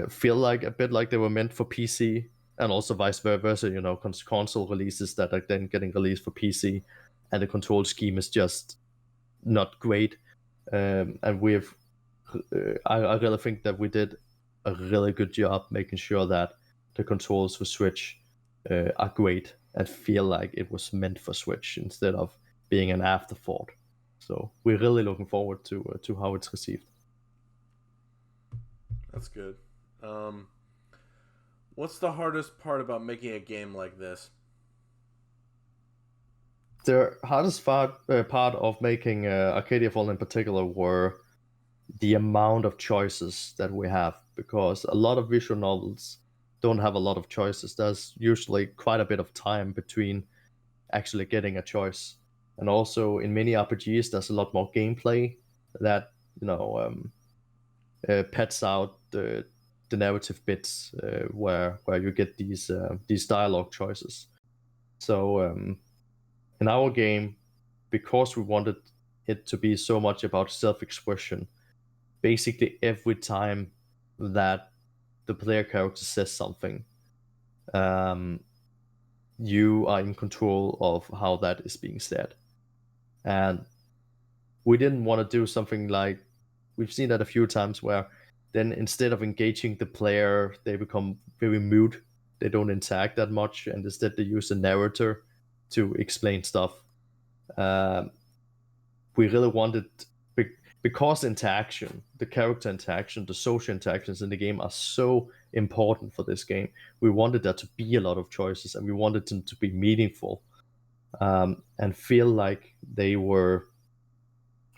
feel like a bit like they were meant for PC, and also vice versa. You know, console releases that are then getting released for PC, and the control scheme is just not great. And I really think that we did a really good job making sure that the controls for Switch are great and feel like it was meant for Switch instead of being an afterthought. So we're really looking forward to how it's received. That's good. Um, what's the hardest part about making a game like this? The hardest part of making Arcadia Fall in particular were the amount of choices that we have, because a lot of visual novels don't have a lot of choices. There's usually quite a bit of time between actually getting a choice, and also in many RPGs, there's a lot more gameplay that you know pets out the narrative bits where you get these dialogue choices. So in our game, because we wanted it to be so much about self-expression, basically every time that the player character says something, um, you are in control of how that is being said. And we didn't want to do something like, we've seen that a few times, where then instead of engaging the player, they become very mute. They don't interact that much, and instead they use a narrator to explain stuff. Um, we really wanted, because interaction, the character interaction, the social interactions in the game are so important for this game. We wanted there to be a lot of choices, and we wanted them to be meaningful, and feel like they were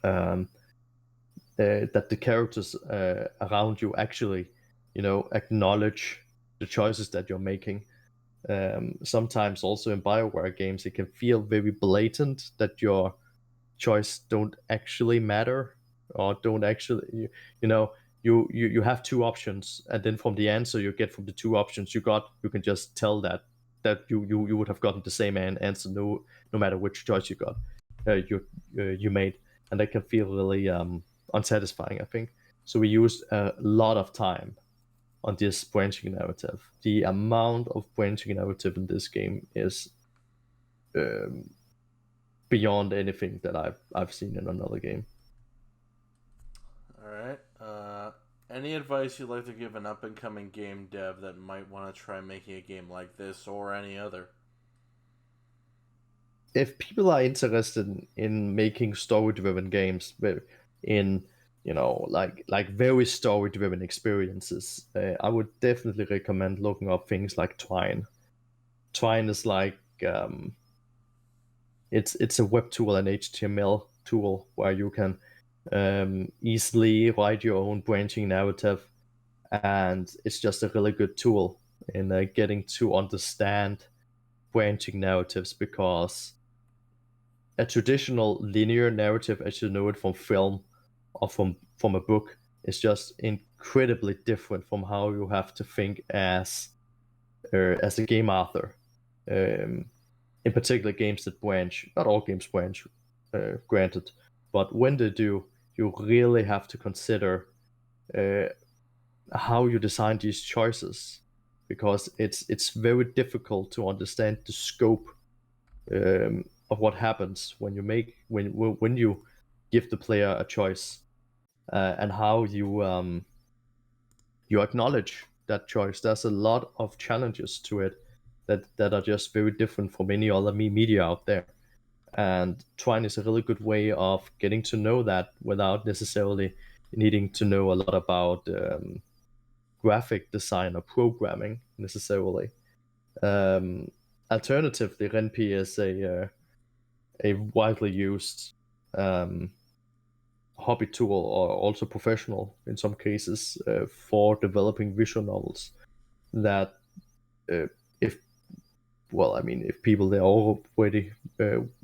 um, that the characters around you actually, acknowledge the choices that you're making. Sometimes also in Bioware games, it can feel very blatant that your choice don't actually matter, or don't actually, you know you have two options, and then from the answer you get from the two options you got, you can just tell that you would have gotten the same answer, no matter which choice you got, you made. And that can feel really unsatisfying, I think. So we used a lot of time on this branching narrative. The amount of branching narrative in this game is um, beyond anything that I've seen in another game. All right. Any advice you'd like to give an up and coming game dev that might want to try making a game like this or any other? If people are interested in making story driven games, in like very story driven experiences, I would definitely recommend looking up things like Twine. Twine is like it's a web tool and HTML tool where you can easily write your own branching narrative, and it's just a really good tool in getting to understand branching narratives, because a traditional linear narrative, as you know it from film, or from a book is just incredibly different from how you have to think as a game author. In particular, games that branch, not all games branch, granted, but when they do, you really have to consider how you design these choices, because it's very difficult to understand the scope of what happens when you give the player a choice, and how you acknowledge that choice. There's a lot of challenges to it that are just very different from any other media out there. And Twine is a really good way of getting to know that without necessarily needing to know a lot about graphic design or programming necessarily. Um, Alternatively, Ren'Py is a widely used hobby tool, or also professional in some cases, for developing visual novels. That if well, I mean, if people they're already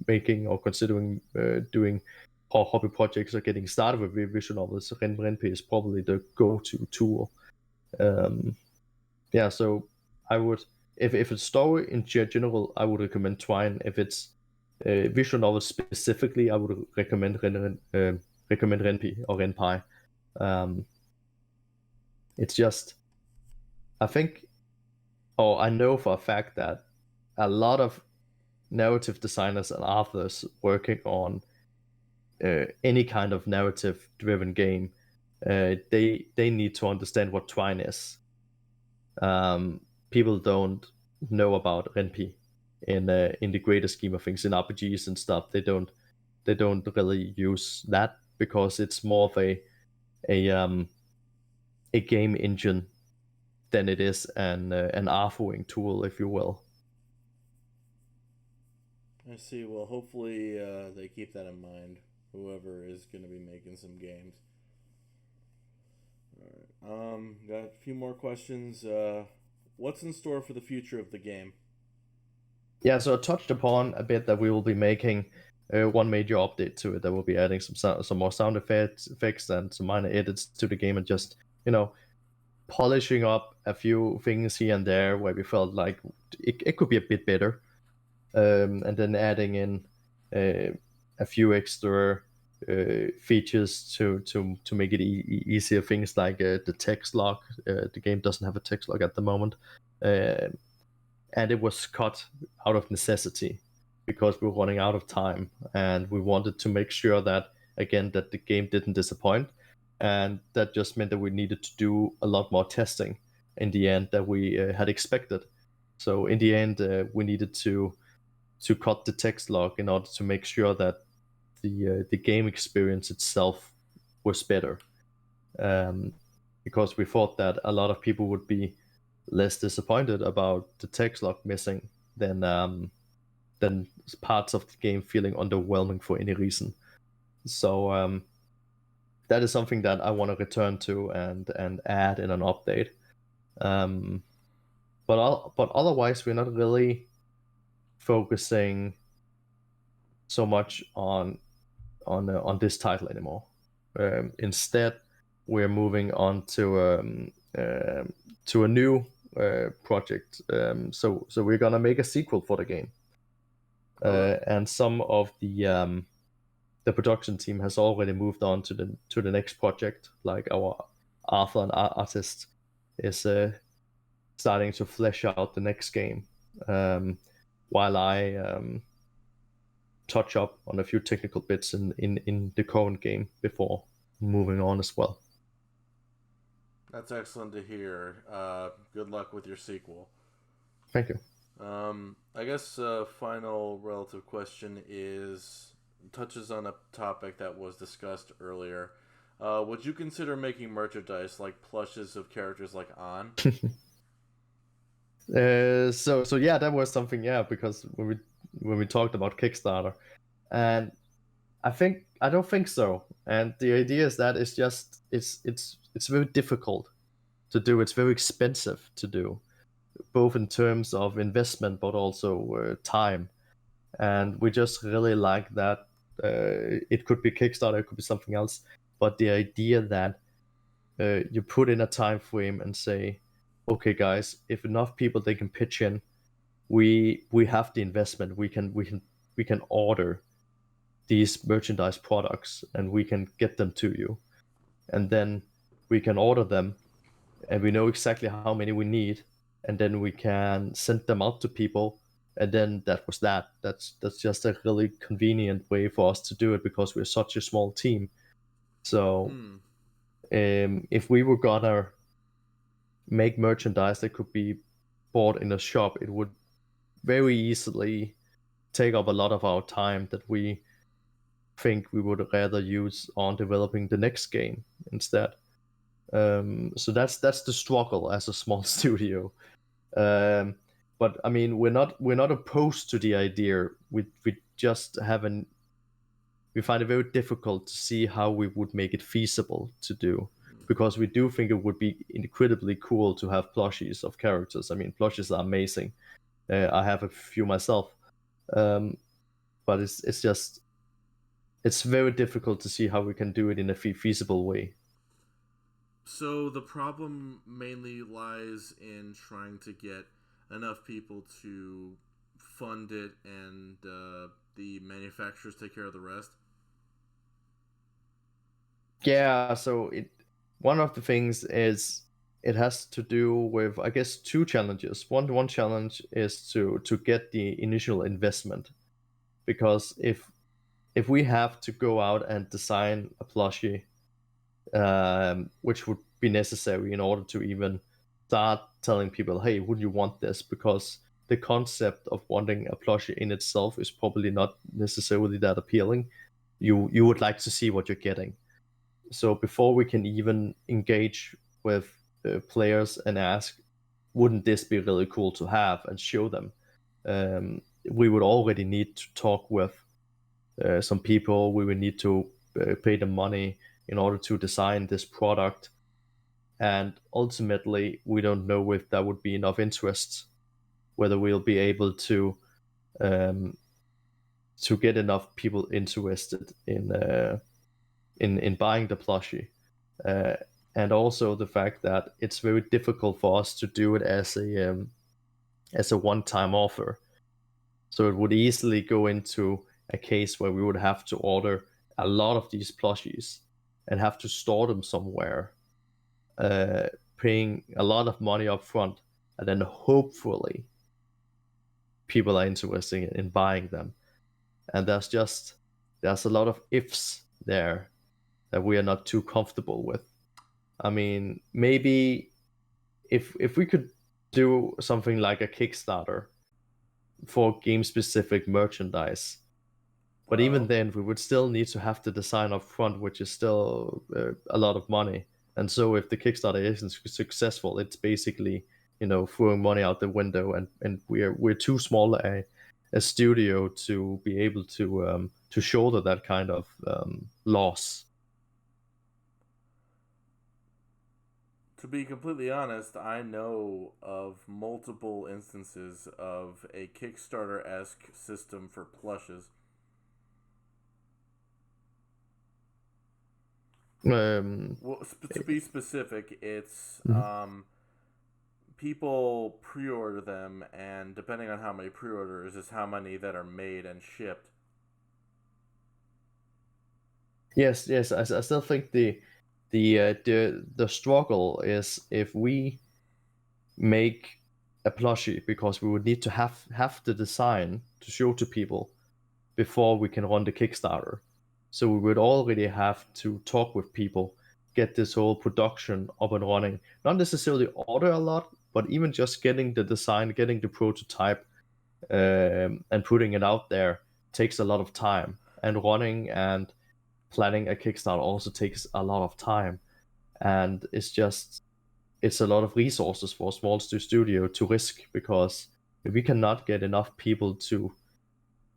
making or considering doing hobby projects or getting started with visual novels, Ren'Py is probably the go-to tool. Yeah, so I would, if it's story in general, I would recommend Twine. If it's visual novels specifically, I would recommend recommend Ren'Py or Ren'Py. It's just, I think, or I know for a fact that a lot of narrative designers and authors working on any kind of narrative-driven game, they need to understand what Twine is. People don't know about Ren'Py in the greater scheme of things in RPGs and stuff. They don't really use that because it's more of a game engine than it is an authoring tool, if you will. I see. Well, hopefully they keep that in mind. Whoever is going to be making some games. All right. Got a few more questions. What's in store for the future of the game? Yeah, so I touched upon a bit that we will be making one major update to it. That will be adding some more sound effects and some minor edits to the game, and just polishing up a few things here and there where we felt like it could be a bit better, and then adding in a few extra features to make it easier. Things like the text lock. The game doesn't have a text lock at the moment. And it was cut out of necessity because we were running out of time, and we wanted to make sure that that the game didn't disappoint, and that just meant that we needed to do a lot more testing in the end that we had expected. So in the end, we needed to cut the text log in order to make sure that the game experience itself was better, um, because we thought that a lot of people would be less disappointed about the text log missing than parts of the game feeling underwhelming for any reason. So that is something that I want to return to and add in an update. But otherwise, we're not really focusing so much on this title anymore. Instead, we're moving on to a new project. So we're gonna make a sequel for the game, and some of the production team has already moved on to the next project. Like our author and artist is starting to flesh out the next game, while I touch up on a few technical bits in the current game before moving on as well. That's excellent to hear. Good luck with your sequel. Thank you. I guess final relative question touches on a topic that was discussed earlier. Would you consider making merchandise like plushes of characters like An? So yeah, that was something. Yeah, because when we talked about Kickstarter, and I don't think so. And the idea is that it's very difficult to do. It's very expensive to do, both in terms of investment but also time. And we just really like that. It could be Kickstarter, it could be something else. but the idea that you put in a time frame and say, okay, guys, if enough people they can pitch in, we have the investment. We can order these merchandise products and we can get them to you, and then we can order them, and we know exactly how many we need, and then we can send them out to people, and then that was that. That's just a really convenient way for us to do it because we're such a small team. So Hmm. if we were gonna make merchandise that could be bought in a shop, it would very easily take up a lot of our time that we think we would rather use on developing the next game instead. So that's the struggle as a small studio. Um, but I mean, we're not opposed to the idea. We just haven't. We find it very difficult to see how we would make it feasible to do, because we do think it would be incredibly cool to have plushies of characters. I mean, plushies are amazing. I have a few myself, um, but it's just it's very difficult to see how we can do it in a feasible way. So the problem mainly lies in trying to get enough people to fund it, and the manufacturers take care of the rest. Yeah, so it one of the things is it has to do with, I guess, two challenges. One challenge is to get the initial investment, because if we have to go out and design a plushie, which would be necessary in order to even start telling people, hey, would you want this? Because the concept of wanting a plushie in itself is probably not necessarily that appealing. You would like to see what you're getting. So before we can even engage with players and ask, wouldn't this be really cool to have, and show them, we would already need to talk with some people. We would need to pay them money in order to design this product. And ultimately, we don't know if there would be enough interest, whether we'll be able um, to get enough people interested in buying the plushie. Uh, and also the fact that it's very difficult for us to do it as a one-time offer. So it would easily go into a case where we would have to order a lot of these plushies and have to store them somewhere, uh, paying a lot of money up front, and then hopefully people are interested in buying them. And there's a lot of ifs there that we are not too comfortable with. I mean, maybe if we could do something like a Kickstarter for game specific merchandise, but even Well, then we would still need to have the design up front, which is still a lot of money. And so if the Kickstarter isn't successful, it's basically throwing money out the window, and we're too small a studio to be able to shoulder that kind of loss. to be completely honest, I know of multiple instances of a Kickstarter esque system for plushes. Um, Well, to be specific, it's mhm. people pre-order them, and depending on how many pre-orders, is how many that are made and shipped. Yes, yes. I still think the struggle is if we make a plushie, because we would need to have the design to show to people before we can run the Kickstarter. So we would already have to talk with people, get this whole production up and running. Not necessarily order a lot, but even just getting the design, getting the prototype, and putting it out there takes a lot of time. And running and planning a Kickstarter also takes a lot of time. And it's a lot of resources for a small studio to risk, because if we cannot get enough people to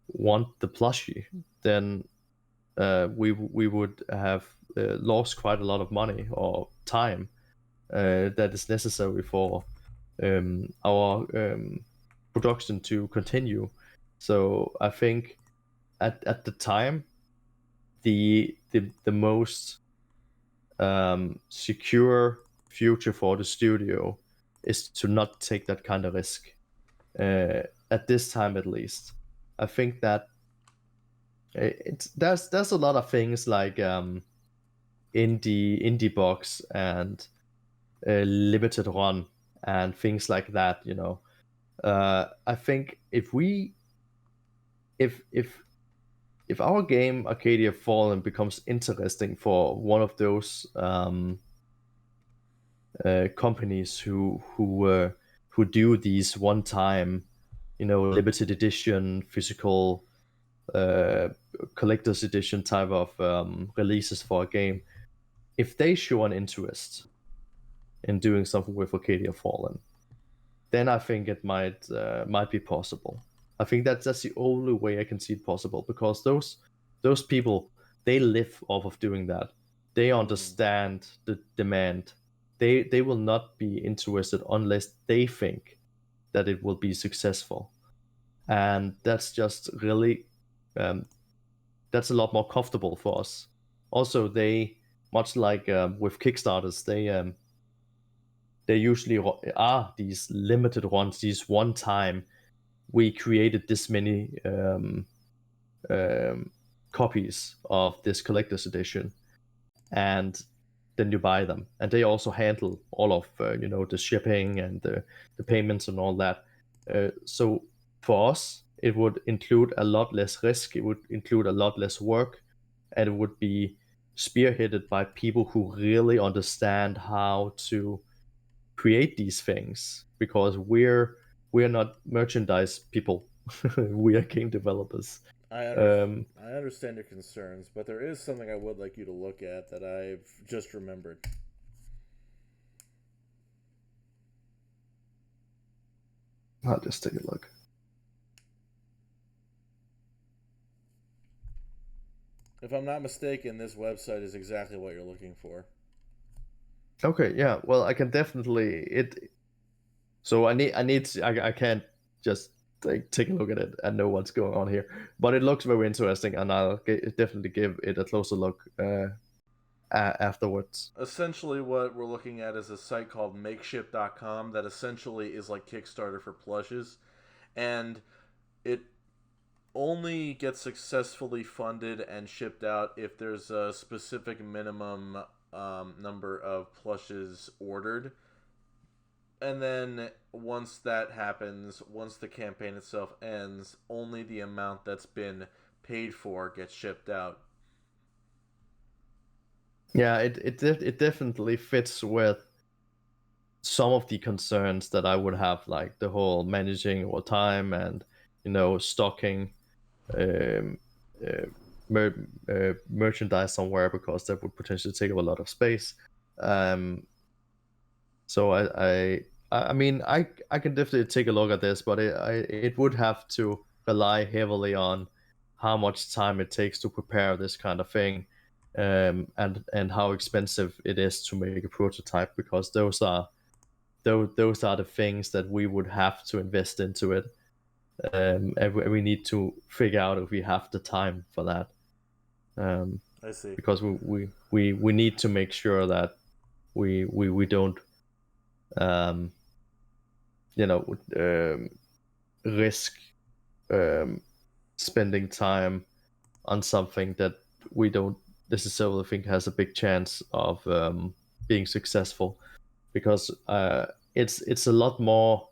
want the plushie, then we would have lost quite a lot of money or time that is necessary for our production to continue. So I think at the time the most secure future for the studio is to not take that kind of risk at this time, at least. I think that there's a lot of things like indie box and limited run and things like that. I think if our game Arcadia Fallen becomes interesting for one of those companies who do these one-time, limited edition, physical, collector's edition type of releases for a game, if they show an interest in doing something with Arcadia Fallen, then I think it might be possible. I think that's the only way I can see it possible, because those people, they live off of doing that. They understand the demand. They will not be interested unless they think that it will be successful, and that's just really that's a lot more comfortable for us. Also, they, much like with Kickstarters, they usually are these limited ones, these one time. We created this many copies of this collector's edition, and then you buy them, and they also handle all of the shipping and the payments and all that. So for us, it would include a lot less risk. It would include a lot less work, and it would be spearheaded by people who really understand how to create these things, because we're not merchandise people. We are game developers. I understand your concerns, but there is something I would like you to look at that I've just remembered. I'll just take a look. If I'm not mistaken, this website is exactly what you're looking for. Okay, yeah. Well, I can definitely it. So I can't just take a look at it and know what's going on here. But it looks very interesting, and I'll definitely give it a closer look afterwards. Essentially, what we're looking at is a site called makeshift.com that essentially is like Kickstarter for plushes, and it only gets successfully funded and shipped out if there's a specific minimum number of plushes ordered. And then once that happens, once the campaign itself ends, only the amount that's been paid for gets shipped out. Yeah, it definitely fits with some of the concerns that I would have, like the whole managing or time and stocking um, uh, merchandise somewhere, because that would potentially take up a lot of space. Um, so I mean I can definitely take a look at this, but it would have to rely heavily on how much time it takes to prepare this kind of thing, and how expensive it is to make a prototype, because those are the things that we would have to invest into it, and we need to figure out if we have the time for that, I see. because we need to make sure that we don't um, you know risk um, spending time on something that we don't necessarily think has a big chance of being successful, because it's a lot more,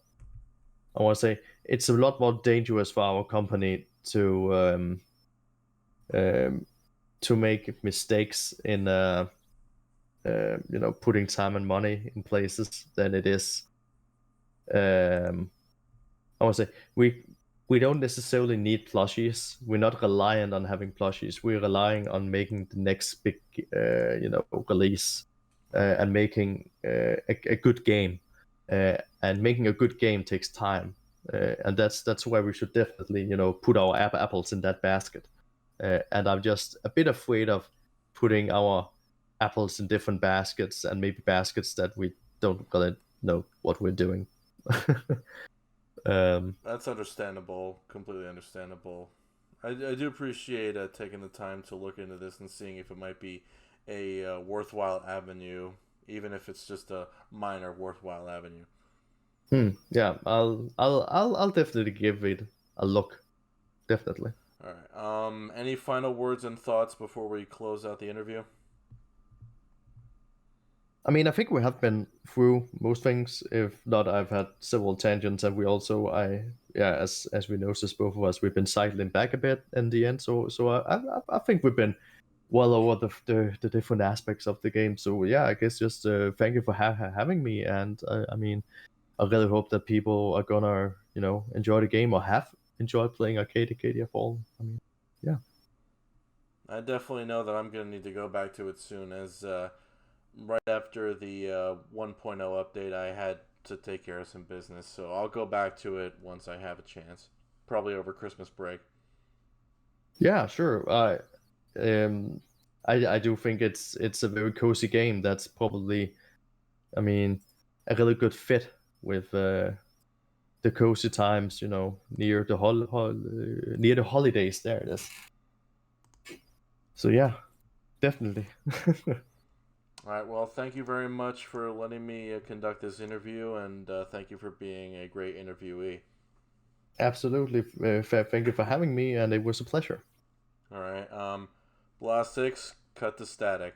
I want to say, it's a lot more dangerous for our company um, to make mistakes in putting time and money in places than it is. I want to say we don't necessarily need plushies. We're not reliant on having plushies. We're relying on making the next big release, and making a good game. And making a good game takes time, and that's where we should definitely put our apples in that basket. And I'm just a bit afraid of putting our apples in different baskets, and maybe baskets that we don't really know what we're doing. um, That's understandable, completely understandable. I do appreciate taking the time to look into this and seeing if it might be a worthwhile avenue, even if it's just a minor worthwhile avenue. Yeah, I'll definitely give it a look. Definitely. All right. Any final words and thoughts before we close out the interview? I mean, I think we have been through most things. If not, I've had several tangents, and we also, yeah, as we noticed, both of us, we've been cycling back a bit in the end. So I think we've been well over the different aspects of the game. So yeah, I guess just thank you for having me, and I mean, I really hope that people are gonna enjoy the game or have enjoyed playing Arcadia Fall. I mean, yeah. I definitely know that I'm going to need to go back to it soon, as right after the 1.0 update, I had to take care of some business. So I'll go back to it once I have a chance, probably over Christmas break. Yeah, sure. Um, I do think it's a very cozy game. That's probably, I mean, a really good fit with the cozy times. Near the near the holidays. There it is. So yeah, definitely. All right. Well, thank you very much for letting me conduct this interview, and thank you for being a great interviewee. Absolutely. Thank you for having me, and it was a pleasure. All right. Blast 6, cut to static.